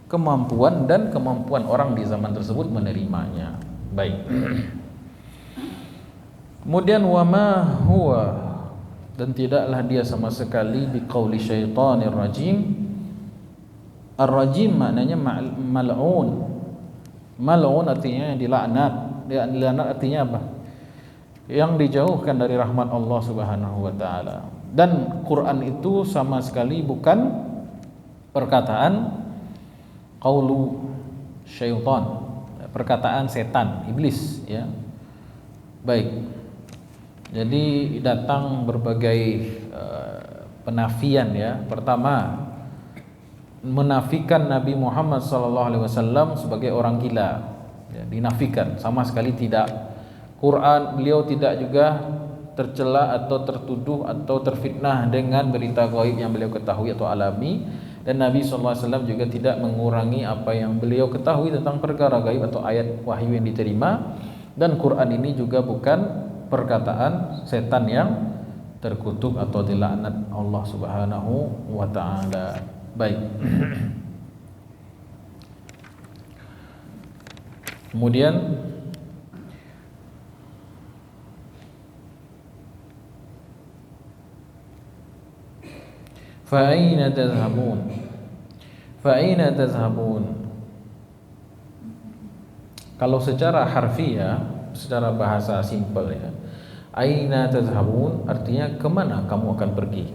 kemampuan dan kemampuan orang di zaman tersebut menerimanya. Baik. Kemudian wama huwa, dan tidaklah dia sama sekali biqauli syaitanir rajim. Ar-rajim maknanya mal'un. Mal'un artinya dilaknat. Dilaknat artinya apa? Yang dijauhkan dari rahmat Allah Subhanahu wa taala. Dan Quran itu sama sekali bukan perkataan qaulu syaitan, perkataan setan, iblis, ya. Baik. Jadi datang berbagai penafian, ya. Pertama, menafikan Nabi Muhammad SAW sebagai orang gila, ya, dinafikan, sama sekali tidak. Quran beliau tidak juga tercela atau tertuduh atau terfitnah dengan berita gaib yang beliau ketahui atau alami. Dan Nabi SAW juga tidak mengurangi apa yang beliau ketahui tentang perkara gaib atau ayat wahyu yang diterima. Dan Quran ini juga bukan perkataan setan yang terkutuk atau dilaknat Allah Subhanahu wa taala. Baik. Kemudian Fa'aina tazhabun. Fa'aina tazhabun. Kalau secara harfiah, secara bahasa simpel, ya, aina tazhabun artinya kemana kamu akan pergi?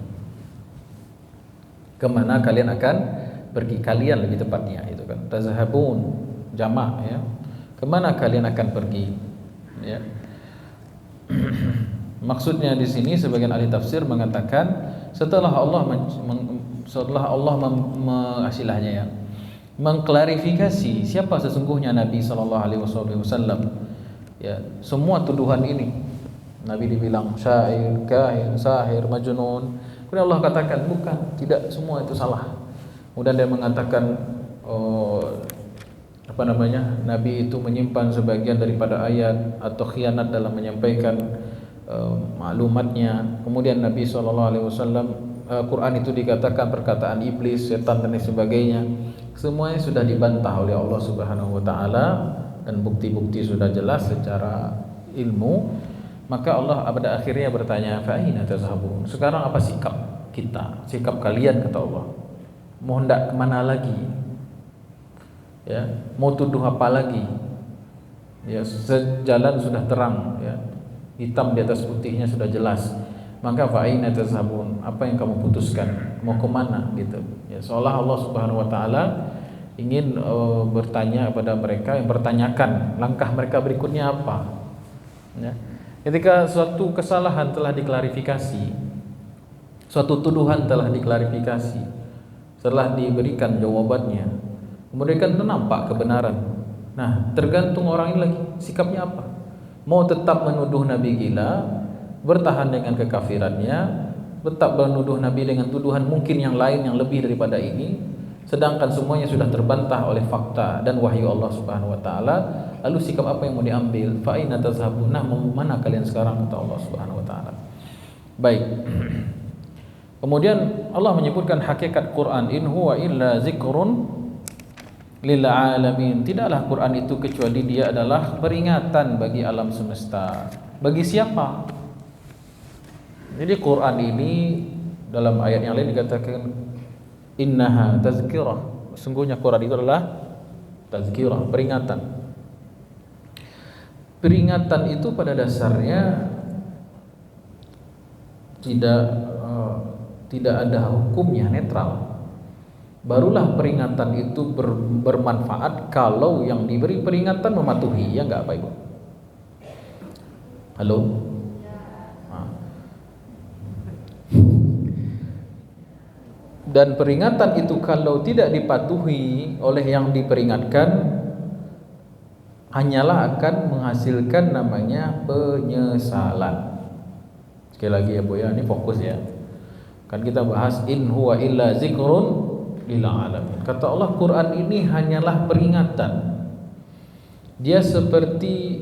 Kemana kalian akan pergi? Kalian lebih tepatnya itu kan. Tazhabun jamak, ya. Kemana kalian akan pergi? Ya. Maksudnya di sini sebagian ahli tafsir mengatakan setelah Allah mengklarifikasi siapa sesungguhnya Nabi sallallahu alaihi wasallam, ya, semua tuduhan ini Nabi dibilang syair, kahin, sahir, majnun, kemudian Allah katakan bukan, tidak semua itu salah. Kemudian dia mengatakan Nabi itu menyimpan sebagian daripada ayat atau khianat dalam menyampaikan maklumatnya. Kemudian Nabi SAW, Quran itu dikatakan perkataan iblis, setan dan sebagainya. Semuanya sudah dibantah oleh Allah Subhanahu wa taala dan bukti-bukti sudah jelas secara ilmu. Maka Allah pada akhirnya bertanya, fa aina tazhabun? Sekarang apa sikap kita? Sikap kalian, kata Allah. Mau hendak kemana lagi? Ya, mau tuduh apa lagi? Ya, sejalan sudah terang, ya. Hitam di atas putihnya sudah jelas. Maka fa aina tazhabun? Apa yang kamu putuskan? Mau kemana gitu? Ya, seolah Allah Subhanahu wa taala ingin bertanya kepada mereka, yang bertanyakan langkah mereka berikutnya apa. Ya. Ketika suatu kesalahan telah diklarifikasi, suatu tuduhan telah diklarifikasi, setelah diberikan jawabannya, kemudian kan nampak kebenaran. Nah, tergantung orang ini lagi sikapnya apa. Mau tetap menuduh Nabi gila, bertahan dengan kekafirannya, tetap menuduh Nabi dengan tuduhan mungkin yang lain yang lebih daripada ini, sedangkan semuanya sudah terbantah oleh fakta dan wahyu Allah Subhanahu wa taala. Lalu sikap apa yang mau diambil? Fa aina tazhabun? Nah, mau mana kalian sekarang, kata Allah Subhanahu wa taala. Baik. Kemudian Allah menyebutkan hakikat Quran, in huwa illa zikrun lil alamin. Tidaklah Quran itu kecuali dia adalah peringatan bagi alam semesta. Bagi siapa? Jadi Quran ini dalam ayat yang lain dikatakan innaha tazkirah. Sungguhnya Quran itu adalah Tazkirah, peringatan. Peringatan itu pada dasarnya tidak ada hukumnya, netral. Barulah peringatan itu bermanfaat kalau yang diberi peringatan mematuhi, ya enggak Pak Ibu? Halo? Dan peringatan itu kalau tidak dipatuhi oleh yang diperingatkan, hanyalah akan menghasilkan namanya penyesalan. Sekali lagi ya Bu ya, ini fokus ya. Kan kita bahas in huwa illa zikrun lil alamin. Kata Allah, Quran ini hanyalah peringatan. Dia seperti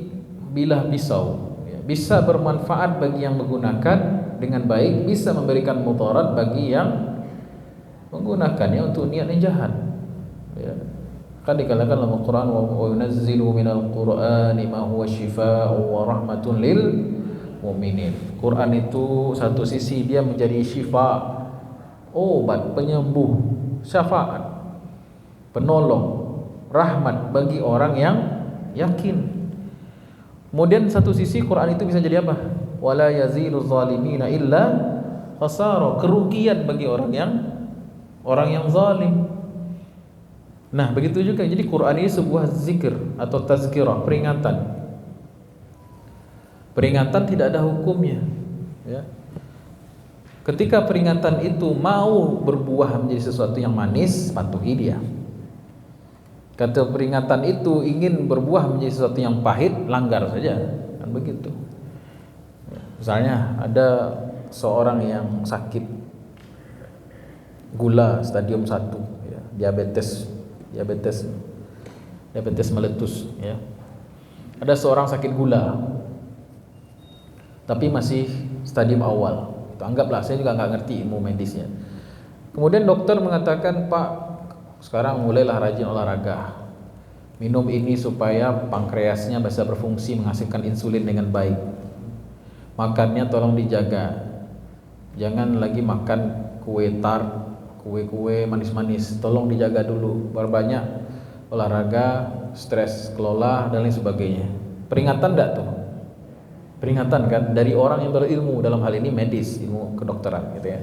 bilah pisau, ya, bisa bermanfaat bagi yang menggunakan dengan baik, bisa memberikan mudarat bagi yang menggunakannya untuk niat yang jahat. Ya. Kan dikatakan dalam Al-Quran, wa yunazzilu minal Qur'ani ma huwa syifaa'un wa rahmatun lil mu'minin. Quran itu satu sisi dia menjadi syifa, obat, penyembuh, syafaat, penolong, rahmat bagi orang yang yakin. Kemudian satu sisi Quran itu bisa jadi apa? Wala yazilu zalimina illa khasara, kerugian bagi orang yang zalim. Nah, begitu juga. Jadi Quran ini sebuah zikir atau tazkirah, peringatan. Peringatan tidak ada hukumnya, ya. Ketika peringatan itu mau berbuah menjadi sesuatu yang manis, patuhi dia. Kata peringatan itu ingin berbuah menjadi sesuatu yang pahit, langgar saja. Kan begitu. Misalnya ada seorang yang sakit gula stadium 1, ya, diabetes meletus, ya. Ada seorang sakit gula tapi masih stadium awal. Anggaplah, saya juga nggak ngerti ilmu medisnya. Kemudian dokter mengatakan, Pak, sekarang mulailah rajin olahraga, minum ini supaya pankreasnya bisa berfungsi menghasilkan insulin dengan baik, makannya tolong dijaga, jangan lagi makan kue tart, kue-kue manis-manis, tolong dijaga dulu, berbanyak olahraga, stres kelola dan lain sebagainya. Peringatan enggak tuh? Peringatan kan dari orang yang berilmu dalam hal ini medis, ilmu kedokteran gitu ya.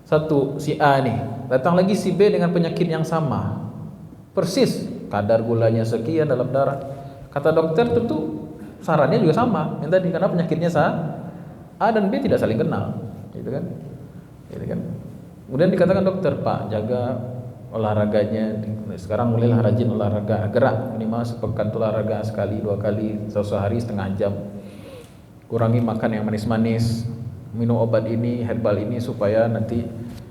Satu, si A nih, datang lagi si B dengan penyakit yang sama, persis kadar gulanya sekian dalam darah. Kata dokter tentu sarannya juga sama yang tadi, karena penyakitnya A dan B tidak saling kenal, gitu kan? Kemudian dikatakan dokter, Pak, jaga olahraganya, sekarang mulailah rajin olahraga, gerak minimal sepekan olahraga sekali 2 kali, sehari setengah jam, kurangi makan yang manis-manis, minum obat ini, herbal ini supaya nanti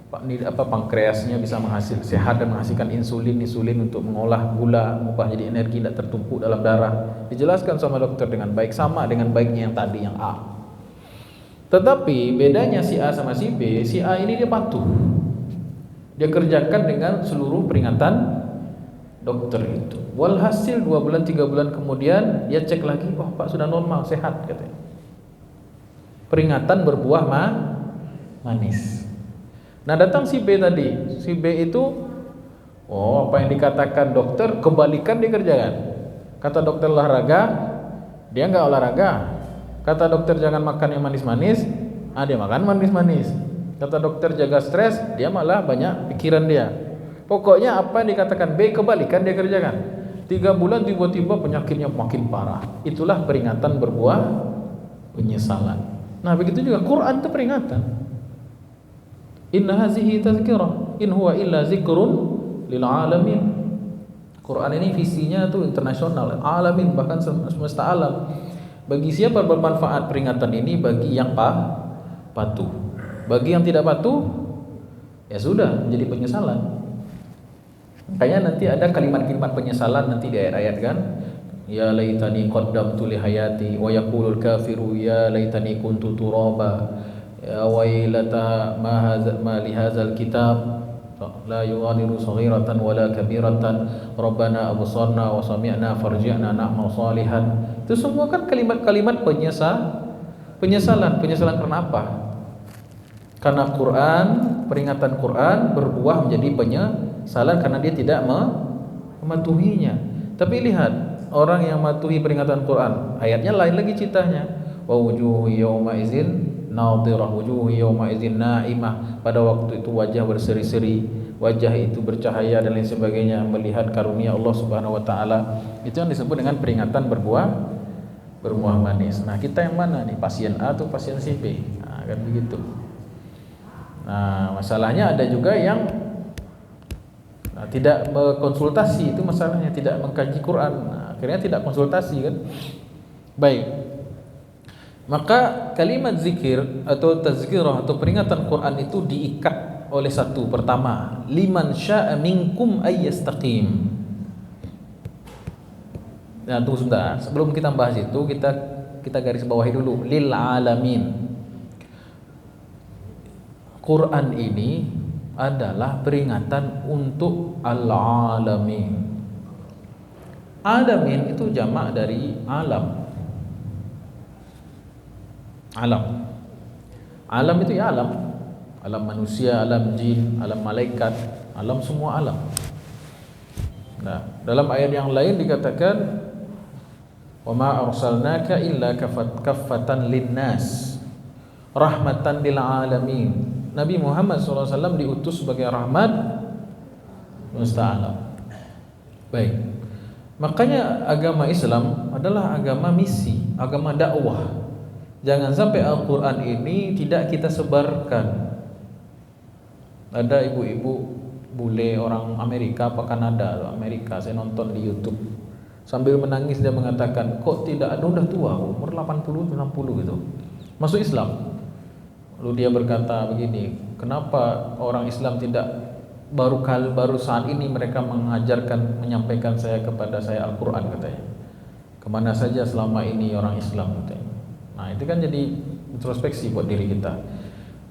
pankreasnya bisa sehat dan menghasilkan insulin untuk mengolah gula, mengubah jadi energi, tidak tertumpuk dalam darah. Dijelaskan sama dokter dengan baik, sama dengan baiknya yang tadi, yang A. Tetapi bedanya si A sama si B, si A ini dia patuh, dia kerjakan dengan seluruh peringatan dokter itu. Walhasil 2 bulan 3 bulan kemudian dia cek lagi, oh Pak sudah normal, sehat katanya. Peringatan berbuah manis. Nah, datang si B tadi. Si B itu, oh apa yang dikatakan dokter kebalikan dia kerjakan. Kata dokter olahraga, dia enggak olahraga. Kata dokter jangan makan yang manis-manis, dia makan manis-manis. Kata dokter jaga stres, dia malah banyak pikiran dia. Pokoknya apa yang dikatakan B kebalikan dia kerjakan. 3 bulan tiba-tiba penyakitnya makin parah. Itulah peringatan berbuah penyesalan. Nah, begitu juga Quran itu peringatan. Inna hazihi tazkirah, in huwa illa zikrun lil alamin. Quran ini visinya tuh internasional, alamin, bahkan semesta alam. Bagi siapa bermanfaat peringatan ini? Bagi yang patuh. Bagi yang tidak patuh, ya sudah menjadi penyesalan. Kayaknya nanti ada kalimat-kalimat penyesalan nanti di ayat-ayat kan. Ya laitani qaddamtu li hayati wa yaqulul kafiru ya laitani kuntu turaba ya wailata ma li hadzal kitab la yughadiru saghiratan wala kabiratan rabbana absarna wa sami'na farji'na na'mal salihan. Itu semua kan kalimat-kalimat penyesalan karena apa? Karena Quran, peringatan Quran berbuah menjadi penyesalan karena dia tidak mematuhinya. Tapi lihat orang yang mematuhi peringatan Quran, ayatnya lain lagi ceritanya. Wa wujuhu yawma idzin nadhirah, wujuhu yawma idzin naimah. Pada waktu itu wajah berseri-seri, wajah itu bercahaya dan lain sebagainya, melihat karunia Allah Subhanahu wa taala. Itu yang disebut dengan peringatan berbuah manis. Nah, kita yang mana nih? Pasien A atau pasien si B? Nah, kan begitu. Nah, masalahnya ada juga yang tidak konsultasi, itu masalahnya, tidak mengkaji Quran. Nah, akhirnya tidak konsultasi kan. Baik. Maka kalimat zikir atau tazkirah atau peringatan Quran itu diikat oleh satu, pertama, liman syaa minkum ayyastaqim. Nah, tunggu sebentar. Sebelum kita bahas itu, kita garis bawahi dulu lil alamin. Quran ini adalah peringatan untuk al-alamin. Alamin itu jamak dari alam. Alam itu ya alam. Alam manusia, alam jin, alam malaikat, alam semua alam. Nah, dalam ayat yang lain dikatakan wa ma arsalnaka illa kaffatan linnas rahmatan lil alamin. Nabi Muhammad SAW diutus sebagai rahmat semesta alam. Baik. Makanya agama Islam adalah agama misi, agama dakwah. Jangan sampai Al-Quran ini tidak kita sebarkan. Ada ibu-ibu bule orang Amerika apa Kanada, Amerika, saya nonton di YouTube. Sambil menangis dia mengatakan, kok tidak ada, udah tua, umur 80, 60 gitu, masuk Islam. Lalu dia berkata begini, kenapa orang Islam tidak baru saat ini mereka mengajarkan, menyampaikan kepada saya Al-Quran katanya. Kemana saja selama ini orang Islam katanya. Nah, itu kan jadi introspeksi buat diri kita.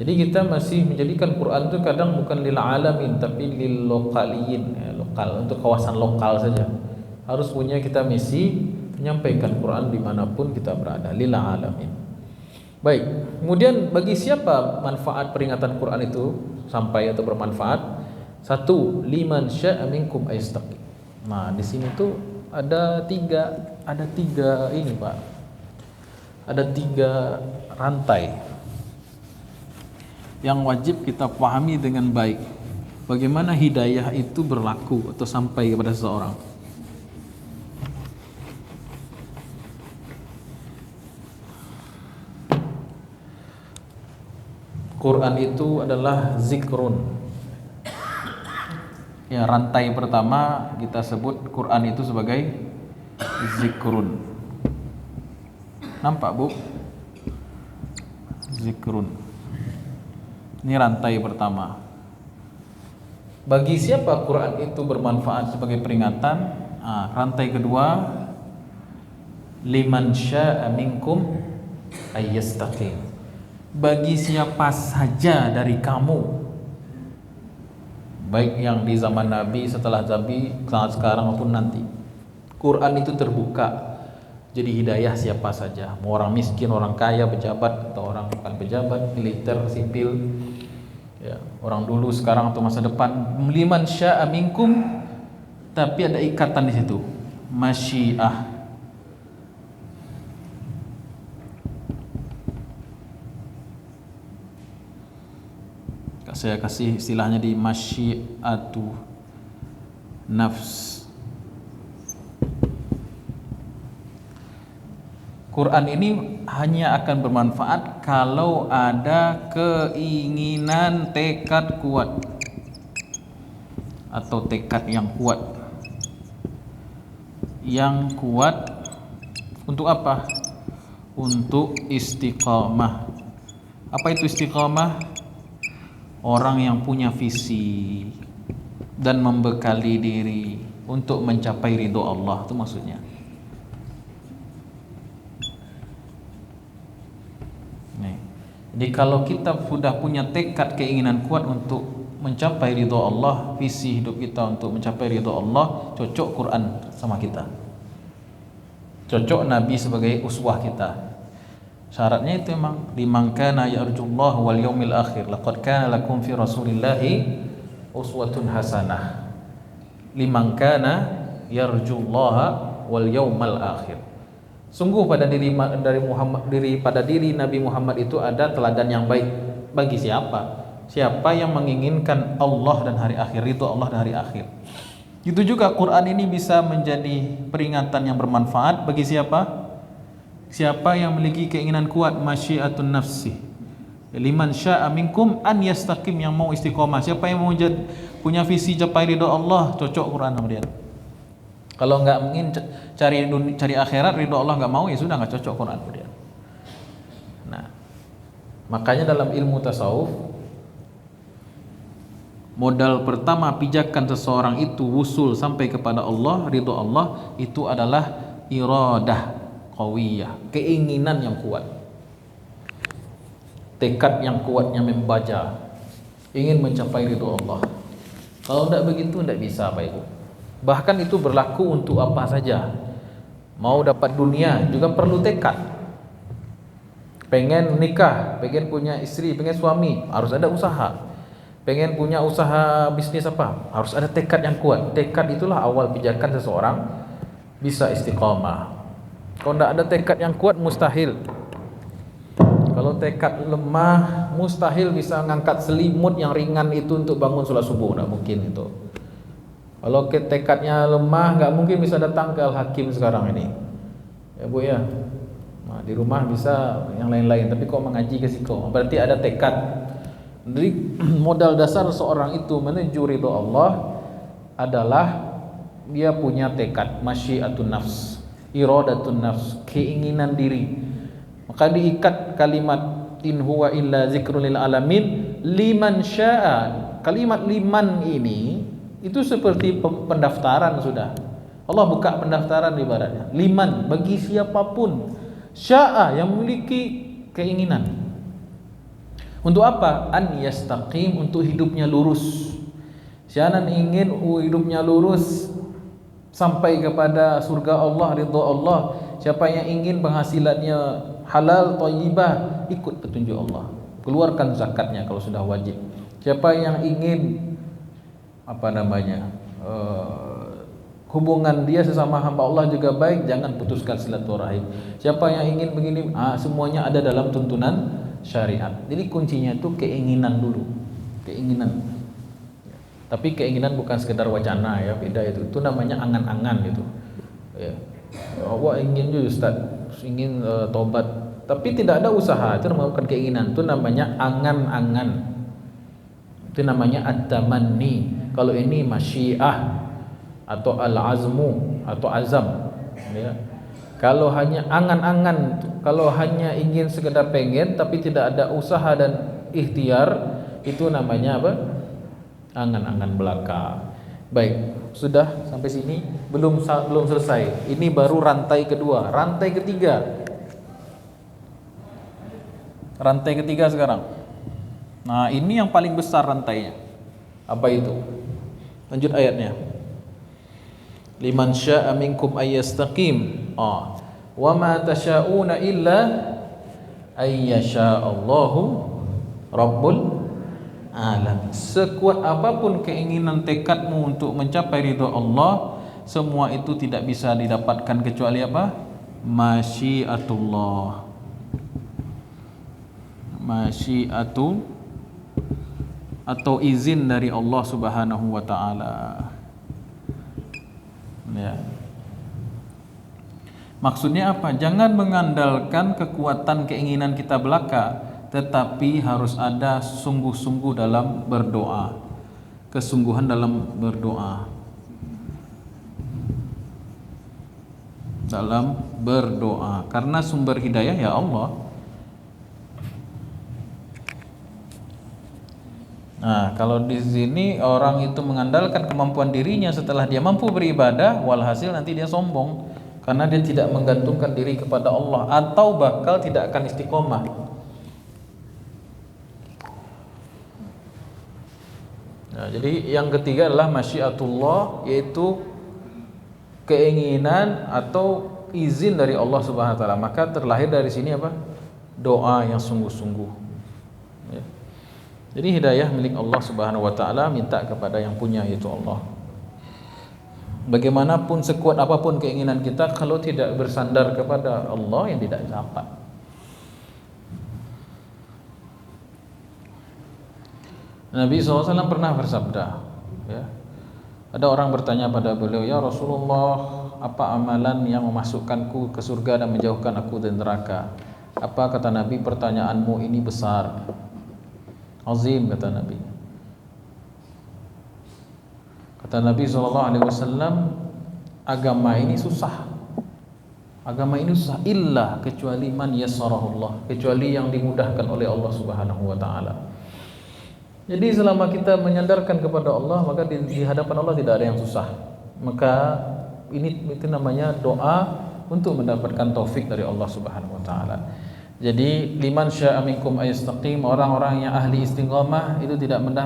Jadi kita masih menjadikan Quran itu kadang bukan lil alamin tapi lil lokaliyin, ya, lokal, untuk kawasan lokal saja. Harus punya kita misi menyampaikan Quran dimanapun kita berada, lil alamin. Baik, kemudian bagi siapa manfaat peringatan Quran itu sampai atau bermanfaat? Satu, liman syaa minkum aystaqim. Nah, di sini tuh ada tiga ini, Pak. Ada 3 rantai yang wajib kita pahami dengan baik. Bagaimana hidayah itu berlaku atau sampai kepada seseorang. Quran itu adalah zikrun. Ya, rantai pertama kita sebut Quran itu sebagai zikrun. Nampak, Bu? Zikrun. Ini rantai pertama. Bagi siapa Quran itu bermanfaat sebagai peringatan? Rantai kedua, liman syaa minkum ayyastaqim. Bagi siapa saja dari kamu, baik yang di zaman Nabi, setelah Nabi, saat sekarang maupun nanti, Quran itu terbuka. Jadi hidayah siapa saja, mau orang miskin, orang kaya, pejabat atau orang bukan pejabat, militer, sipil, ya, orang dulu, sekarang atau masa depan. Liman syaa minkum, tapi ada ikatan di situ, masyiah. Saya kasih istilahnya di masyiatu nafs. Quran ini hanya akan bermanfaat kalau ada keinginan, tekad kuat atau tekad yang kuat. Yang kuat untuk apa? Untuk istiqamah. Apa itu istiqamah? Orang yang punya visi dan membekali diri untuk mencapai ridho Allah, itu maksudnya. Nih. Jadi kalau kita sudah punya tekad, keinginan kuat untuk mencapai ridho Allah, visi hidup kita untuk mencapai ridho Allah, cocok Quran sama kita. Cocok Nabi sebagai uswah kita. Syaratnya itu memang liman kana yarjullah wal yaumil akhir laqad kana lakum fi rasulillahi uswatun hasanah. Liman kana yarjullaha wal yaumal akhir. Sungguh pada diri Nabi Muhammad itu ada teladan yang baik. Bagi siapa? Siapa yang menginginkan Allah dan hari akhir, itu Allah dan hari akhir. Itu juga Quran ini bisa menjadi peringatan yang bermanfaat bagi siapa? Siapa yang memiliki keinginan kuat, masyiatun nafsi. Liman syaa minkum an yastaqim, yang mau istiqomah. Siapa yang mau punya visi capai ridha Allah, cocok Quran sama dia. Kalau enggak ingin cari akhirat, ridha Allah enggak mau, ya sudah, enggak cocok Quran sama dia. Nah, makanya dalam ilmu tasawuf, modal pertama pijakan seseorang itu wusul sampai kepada Allah, ridha Allah, itu adalah iradah qawiyah, keinginan yang kuat, tekad yang kuatnya membaca, ingin mencapai ridha Allah. Kalau tidak begitu tidak bisa, Pak Ibu. Bahkan itu berlaku untuk apa saja. Mau dapat dunia juga perlu tekad. Pengen nikah, pengen punya istri, pengen suami, harus ada usaha. Pengen punya usaha bisnis apa, harus ada tekad yang kuat. Tekad itulah awal pijakan seseorang bisa istiqamah. Kalau tidak ada tekad yang kuat, mustahil. Kalau tekad lemah, mustahil bisa ngangkat selimut yang ringan itu untuk bangun sholat subuh, tidak mungkin itu. Kalau tekadnya lemah, nggak mungkin bisa datang ke Al-Hakim sekarang ini, ya Bu ya. Nah, di rumah bisa yang lain-lain, tapi kok mengaji ke siko, berarti ada tekad. Jadi modal dasar seorang itu menuju ridho Allah adalah dia punya tekad, masyiatun nafs, iradatun nafs, keinginan diri. Maka diikat kalimat in huwa illa zikrul lil alamin liman syaa. Kalimat liman ini itu seperti pendaftaran sudah. Allah buka pendaftaran ibaratnya. Liman, bagi siapapun, syaa, yang memiliki keinginan. Untuk apa? An yastaqim, untuk hidupnya lurus. Siapa ingin hidupnya lurus sampai kepada surga Allah, ridha Allah. Siapa yang ingin penghasilannya halal, thayyibah, ikut petunjuk Allah, keluarkan zakatnya kalau sudah wajib. Siapa yang ingin hubungan dia sesama hamba Allah juga baik, jangan putuskan silaturahim. Siapa yang ingin begini, semuanya ada dalam tuntunan syariat. Jadi kuncinya itu keinginan dulu, keinginan. Tapi keinginan bukan sekedar wacana ya, beda itu. Itu namanya angan-angan gitu. Ya. Allah ingin juga Ustaz, ingin tobat, tapi tidak ada usaha, itu bukan keinginan, itu namanya angan-angan. Itu namanya at-tamanni. Kalau ini masyiah atau al-azmu atau azam, ya. Kalau hanya angan-angan, kalau hanya ingin sekedar pengen tapi tidak ada usaha dan ikhtiar, itu namanya apa? Angan-angan belaka. Baik, sudah sampai sini? Belum selesai. Ini baru rantai kedua, rantai ketiga. Rantai ketiga sekarang. Nah, ini yang paling besar rantainya. Apa itu? Lanjut ayatnya. Liman syaa minkum ayyastaqim. Wa ma tasyauna illa ayyasha Allahu Rabbul alamin. Sekuat apapun keinginan tekadmu untuk mencapai ridha Allah, semua itu tidak bisa didapatkan kecuali apa? Masyiatullah. Masyiatu atau izin dari Allah Subhanahu wa taala. Ya. Maksudnya apa? Jangan mengandalkan kekuatan keinginan kita belaka, tetapi harus ada sungguh-sungguh dalam berdoa, kesungguhan dalam berdoa, karena sumber hidayah ya Allah. Nah, kalau di sini orang itu mengandalkan kemampuan dirinya setelah dia mampu beribadah, walhasil nanti dia sombong karena dia tidak menggantungkan diri kepada Allah, atau bakal tidak akan istiqomah. Nah, jadi yang ketiga adalah masyiatullah, yaitu keinginan atau izin dari Allah Subhanahu wa taala. Maka terlahir dari sini apa? Doa yang sungguh-sungguh. Ya. Jadi hidayah milik Allah Subhanahu wa taala, minta kepada yang punya, yaitu Allah. Bagaimanapun sekuat apapun keinginan kita, kalau tidak bersandar kepada Allah, yang tidak dapat. Nabi SAW pernah bersabda, ya, ada orang bertanya pada beliau, ya Rasulullah, apa amalan yang memasukkanku ke surga dan menjauhkan aku dari neraka? Apa kata Nabi? Pertanyaanmu ini besar, azim, kata Nabi. Kata Nabi SAW, agama ini susah. Agama ini susah illa kecuali man yassarahullah, kecuali yang dimudahkan oleh Allah Subhanahu wa taala. Jadi selama kita menyandarkan kepada Allah, maka di hadapan Allah tidak ada yang susah. Maka itu namanya doa untuk mendapatkan taufik dari Allah Subhanahu wa taala. Jadi liman syaa minkum ayastaqim, orang-orang yang ahli istiqomah itu tidak mudah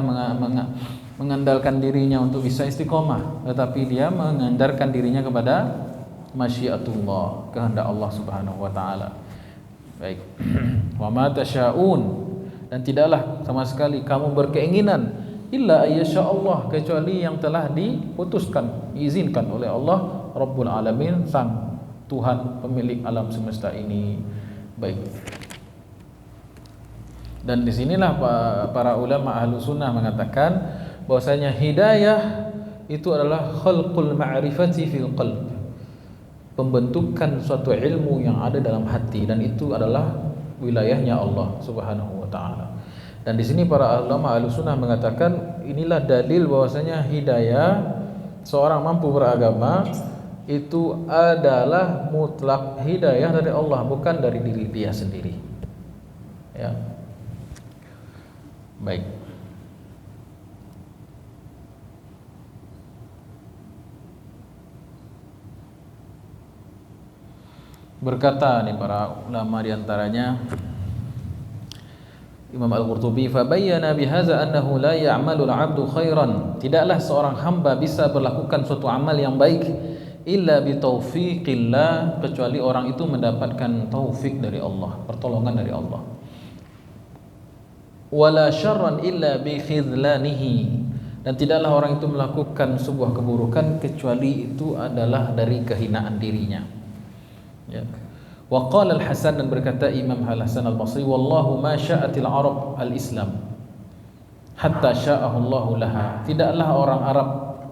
mengandalkan dirinya untuk bisa istiqomah, tetapi dia mengandarkan dirinya kepada masyiatullah, kehendak Allah Subhanahu wa taala. Baik. Wa ma tasyaun, dan tidaklah sama sekali kamu berkeinginan illa ayyasha Allah, kecuali yang telah diputuskan, diizinkan oleh Allah Rabbul Alamin, sang Tuhan pemilik alam semesta ini. Baik. Dan disinilah para ulama ahlu sunnah mengatakan bahwasanya hidayah itu adalah khalqul ma'rifati fil qalb, pembentukan suatu ilmu yang ada dalam hati, dan itu adalah wilayahnya Allah Subhanahu wa taala. Dan di sini para ulama Ahlussunnah mengatakan inilah dalil bahwasanya hidayah seorang mampu beragama itu adalah mutlak hidayah dari Allah, bukan dari diri dia sendiri. Ya. Baik. Berkata nih para ulama, diantaranya Imam Al-Qurtubi, fabayyana bihaza annahu la ya'malu al-'abdu khairan, tidaklah seorang hamba bisa berlakukan suatu amal yang baik illa bi taufiqillah, kecuali orang itu mendapatkan taufik dari Allah, pertolongan dari Allah. Wala syarran illa bi khidlanihi, dan tidaklah orang itu melakukan sebuah keburukan kecuali itu adalah dari kehinaan dirinya. Ya. Wa qala al-Hasan, dan berkata Imam Al-Hasan Al-Basri, wallahu ma sya'atil Arab al-Islam hatta sya'ahu Allah laha, tidaklah orang Arab,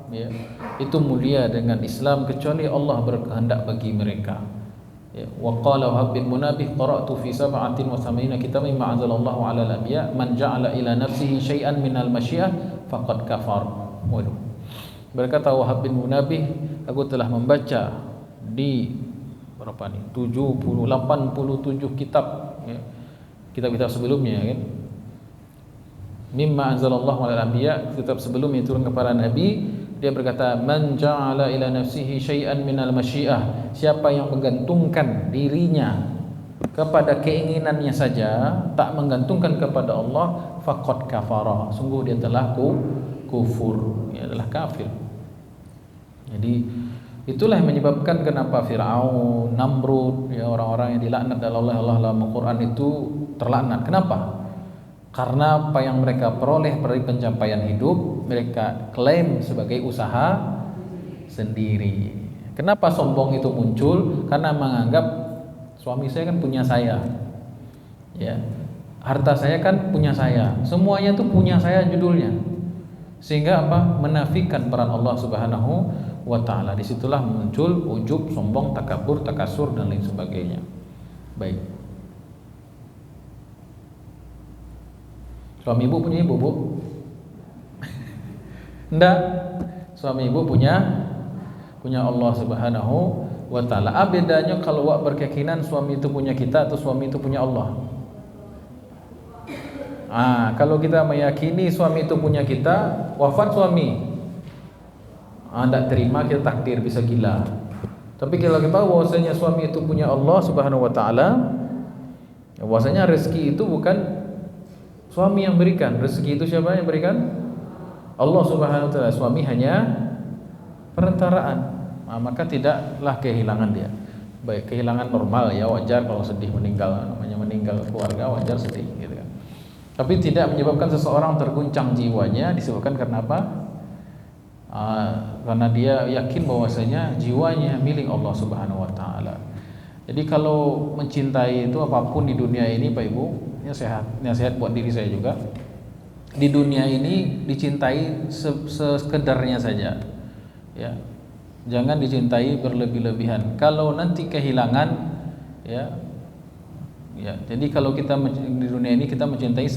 ya, itu mulia dengan Islam kecuali Allah berkehendak bagi mereka. Ya. Wa qala Wahab bin Munabih, qara'tu fi 87 kitaban mimma anzalallahu 'ala al-anbiya man ja'ala ila nafsihi syai'an minal masyiah faqad kafar. Waduh. Berkata Wahab bin Munabih, aku telah membaca di berapa nih? 87 kitab, ya. Kitab-kitab sebelumnya, kan? Mimma anzalallahu 'ala al-anbiya, kitab sebelumnya turun kepada Nabi. Dia berkata, man ja'ala ila nafsihi syai'an minal masyiah, siapa yang menggantungkan dirinya kepada keinginannya saja, tak menggantungkan kepada Allah, faqad kafara, sungguh dia telah kufur, dia adalah kafir. Jadi itulah yang menyebabkan kenapa Fir'aun, Namrud, ya, orang-orang yang dilaknat oleh Allah dalam Al-Quran itu terlaknat. Kenapa? Karena apa yang mereka peroleh dari pencapaian hidup, mereka klaim sebagai usaha sendiri. Kenapa sombong itu muncul? Karena menganggap suami saya kan punya saya, ya, harta saya kan punya saya, semuanya itu punya saya judulnya. Sehingga apa? Menafikan peran Allah Subhanahu wa ta'ala. Disitulah muncul ujub, sombong, takabur, takasur, dan lain sebagainya. Baik. Suami ibu punya ibu, Bu? Enggak. Suami ibu punya Allah Subhanahu wa ta'ala. Bedanya kalau wak berkeyakinan suami itu punya kita atau suami itu punya Allah. Kalau kita meyakini suami itu punya kita, wafat suami, tidak terima, kita takdir, bisa gila. Tapi kalau kita tahu bahwasanya suami itu punya Allah Subhanahu wa ta'ala, bahwasanya rezeki itu bukan suami yang berikan, rezeki itu siapa yang berikan? Allah Subhanahu wa ta'ala. Suami hanya perantaraan. Maka tidaklah kehilangan dia. Baik, kehilangan normal, ya, wajar kalau sedih meninggal, namanya meninggal keluarga, wajar sedih, gitu kan. Tapi tidak menyebabkan seseorang terguncang jiwanya, disebabkan karena apa? karena dia yakin bahwasanya jiwanya milik Allah Subhanahu wa taala. Jadi kalau mencintai itu apapun di dunia ini Pak Ibu, ini nasihat buat diri saya juga. Di dunia ini dicintai sekedarnya saja. Ya. Jangan dicintai berlebih-lebihan. Kalau nanti kehilangan ya. Jadi kalau kita di dunia ini kita mencintai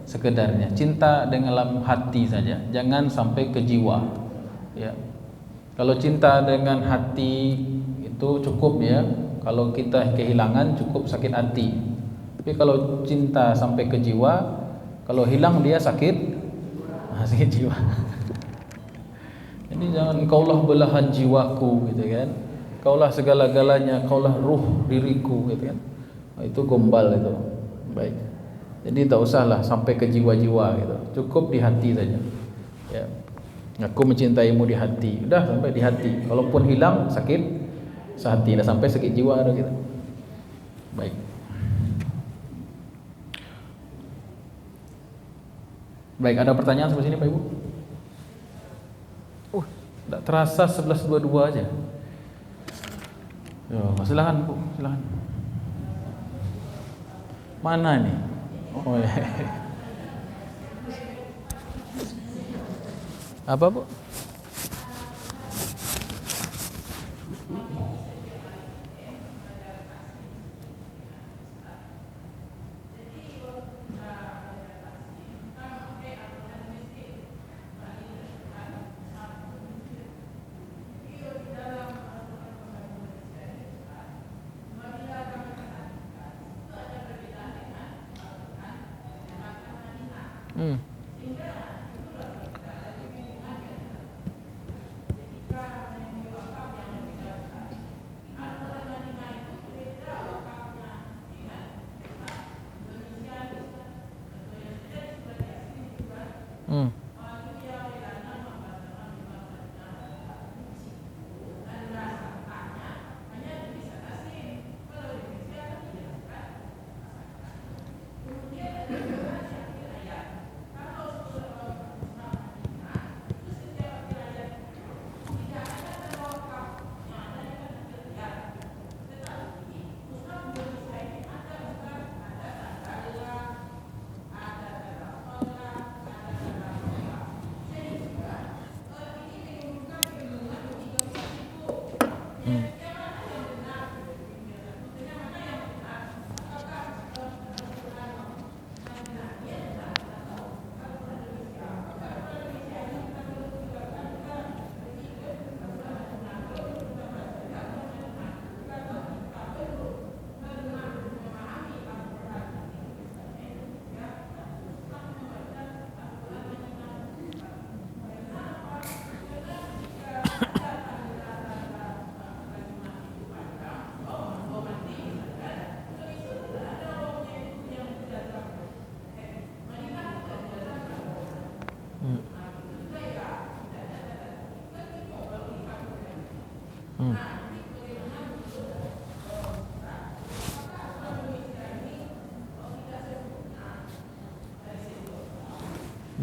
sekedarnya. Cinta dalam hati saja, jangan sampai ke jiwa. Ya. Kalau cinta dengan hati itu cukup ya. Kalau kita kehilangan cukup sakit hati. Tapi kalau cinta sampai ke jiwa, kalau hilang dia sakit jiwa. Jadi jangan engkaulah belahan jiwaku gitu kan. Engkaulah segala-galanya, engkaulah ruh diriku gitu kan. Itu gombal itu. Baik. Jadi tak usahlah sampai ke jiwa-jiwa gitu. Cukup di hati saja. Ya. Aku mencintaimu di hati. Udah sampai di hati. Kalaupun hilang sakit sehati, dah sampai sakit jiwa ada gitu. Baik. Baik, ada pertanyaan sampai sini Pak Ibu? Tak terasa 11.22 aja. Yo, silakan Bu, silakan. Mana nih? Oh ya. Apa Bu?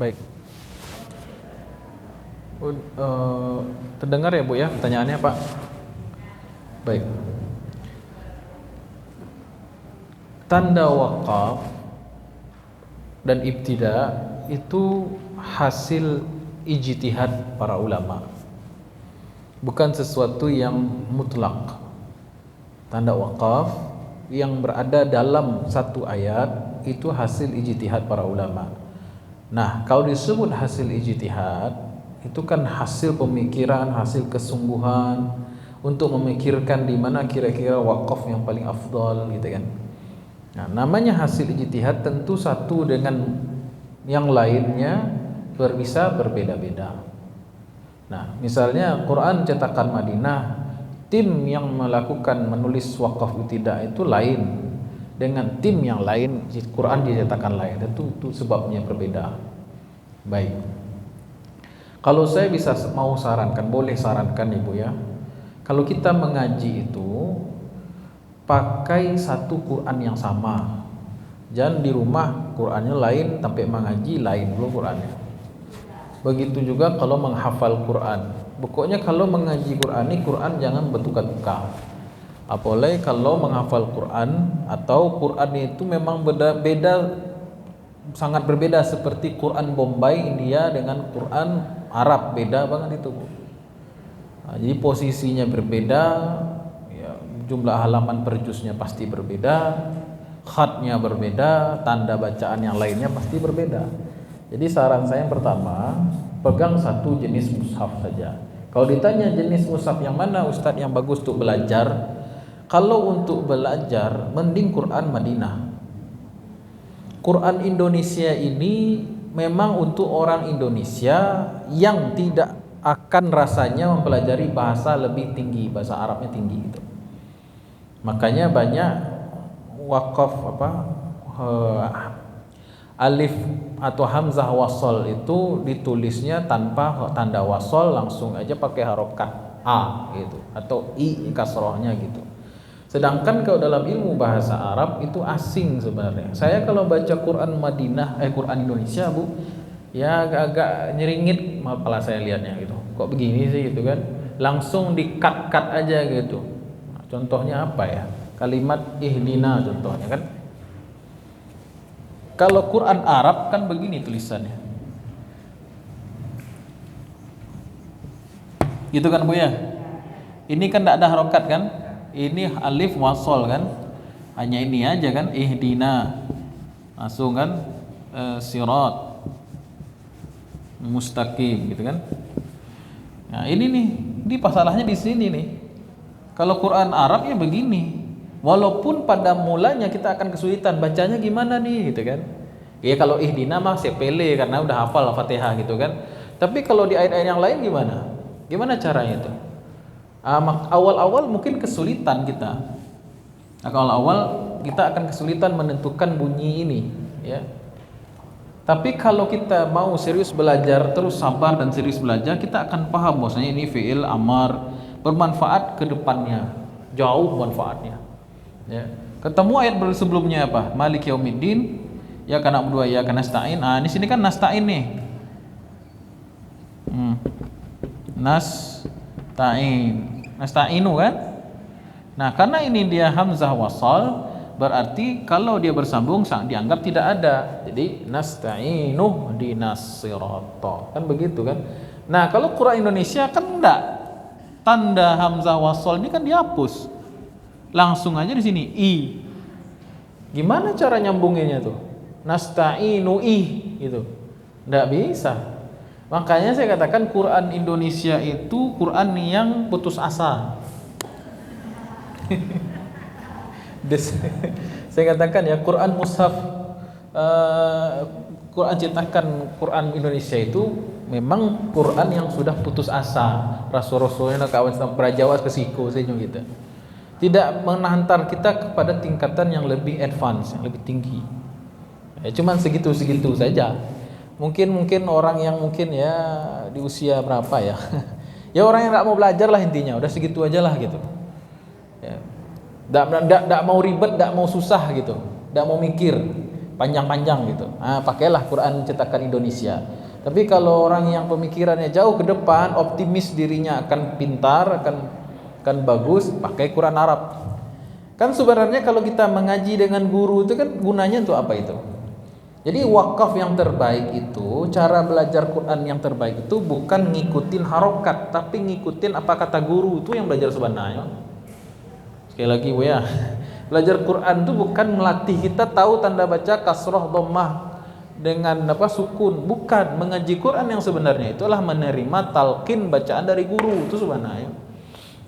Baik. Terdengar ya Bu ya pertanyaannya Pak? Baik. Tanda wakaf dan ibtida itu hasil ijtihad para ulama. Bukan sesuatu yang mutlak. Tanda wakaf yang berada dalam satu ayat itu hasil ijtihad para ulama. Nah, kalau disebut hasil ijtihad, itu kan hasil pemikiran, hasil kesungguhan untuk memikirkan di mana kira-kira wakaf yang paling afdal gitu kan. Nah, namanya hasil ijtihad tentu satu dengan yang lainnya bisa berbeda-beda. Nah, misalnya Quran cetakan Madinah, tim yang menulis wakaf tidak itu lain dengan tim yang lain, Quran dicetakkan lain. Itu sebabnya berbeda. Baik. Kalau saya mau sarankan, boleh sarankan Ibu ya. Kalau kita mengaji itu pakai satu Quran yang sama. Jangan di rumah Qurannya lain, sampai mengaji lain dulu Qurannya. Begitu juga kalau menghafal Quran. Pokoknya kalau mengaji Quran ini Quran jangan bertukar-tukar. Apalagi kalau menghafal Quran atau Quran itu memang beda, sangat berbeda, seperti Quran Bombay India dengan Quran Arab, beda banget itu. Jadi posisinya berbeda, ya, jumlah halaman per juznya pasti berbeda, khatnya berbeda, tanda bacaan yang lainnya pasti berbeda. Jadi saran saya yang pertama, pegang satu jenis mushaf saja. Kalau ditanya jenis mushaf yang mana Ustadz yang bagus untuk belajar, kalau untuk belajar mending Quran Madinah. Quran Indonesia ini memang untuk orang Indonesia yang tidak akan rasanya mempelajari bahasa lebih tinggi, bahasa Arabnya tinggi gitu. Makanya banyak wakaf alif atau hamzah wasol itu ditulisnya tanpa tanda wasol, langsung aja pakai harokat a gitu atau i kasrohnya gitu. Sedangkan kalau dalam ilmu bahasa Arab itu asing sebenarnya. Saya kalau baca Quran Quran Indonesia Bu, ya agak-agak nyeringit kepala saya lihatnya gitu. Kok begini sih gitu kan? Langsung di-cut aja gitu. Nah, contohnya apa ya? Kalimat ihdina contohnya kan. Kalau Quran Arab kan begini tulisannya. Gitu kan Bu ya? Ini kan tidak ada harokat kan? Ini alif wasol kan, hanya ini aja kan, ihdina langsung kan, sirat mustaqim gitu kan. Nah ini masalahnya di sini nih. Kalau Quran Arab ya begini, walaupun pada mulanya kita akan kesulitan bacanya gimana nih gitu kan. Ya kalau ihdina mah sepele karena udah hafal Fatihah gitu kan. Tapi kalau di ayat-ayat yang lain gimana? Gimana caranya itu? Awal-awal mungkin kesulitan kita. Awal-awal kita akan kesulitan menentukan bunyi ini, ya. Tapi kalau kita mau serius belajar, terus sabar dan serius belajar, kita akan paham bahwasanya ini fi'il amar, bermanfaat ke depannya, jauh manfaatnya. Ya. Ketemu ayat sebelumnya apa? Maliki yaumiddin, ya kana berdua ya kana nasta'in. Di sini kan nasta'in nih. Nasta'inu kan? Nah, karena ini dia hamzah wasal, berarti kalau dia bersambung dianggap tidak ada. Jadi nasta'inu dinasirata. Kan begitu kan? Nah, kalau Quran Indonesia kan enggak. Tanda hamzah wasal ini kan dihapus. Langsung aja di sini i. Gimana cara nyambunginnya tuh? Nasta'inu gitu. Enggak bisa. Makanya saya katakan Quran Indonesia itu Quran yang putus asa. Saya katakan ya Quran mushaf, Quran cetakan Quran Indonesia itu memang Quran yang sudah putus asa. Rasul-rasulnya kawan prajawa ke siku saya gitu. Tidak menghantar kita kepada tingkatan yang lebih advance, yang lebih tinggi. Ya, cuman segitu-segitu saja. Mungkin orang yang mungkin ya di usia berapa ya, ya orang yang nggak mau belajar lah intinya, udah segitu aja lah gitu. Ya. Nggak mau ribet, nggak mau susah gitu, nggak mau mikir panjang-panjang gitu. Pakailah Quran cetakan Indonesia. Tapi kalau orang yang pemikirannya jauh ke depan, optimis dirinya akan pintar, akan bagus, pakai Quran Arab. Kan sebenarnya kalau kita mengaji dengan guru itu kan gunanya untuk apa itu? Jadi wakaf yang terbaik itu, cara belajar Quran yang terbaik itu bukan ngikutin harokat, tapi ngikutin apa kata guru, itu yang belajar sebenarnya. Sekali lagi Bu ya, belajar Quran itu bukan melatih kita tahu tanda baca kasroh dhammah dengan sukun, bukan. Mengaji Quran yang sebenarnya itulah menerima talqin bacaan dari guru, itu sebenarnya.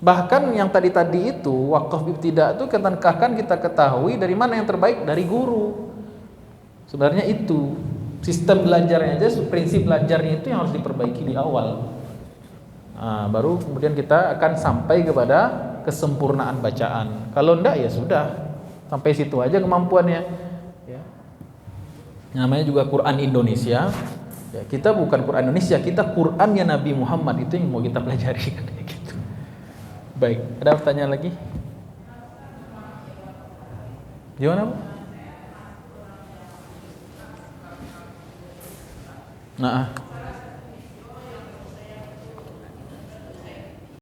Bahkan yang tadi itu wakaf ibtidah itu akan kita ketahui dari mana yang terbaik, dari guru. Sebenarnya itu sistem belajarnya aja, prinsip belajarnya itu yang harus diperbaiki di awal. Baru kemudian kita akan sampai kepada kesempurnaan bacaan. Kalau enggak ya sudah, sampai situ aja kemampuannya. Ya. Namanya juga Quran Indonesia. Ya, kita bukan Quran Indonesia, kita Qurannya Nabi Muhammad, itu yang mau kita pelajari kan gitu. Baik, ada pertanyaan lagi? Gimana Bu? Nah,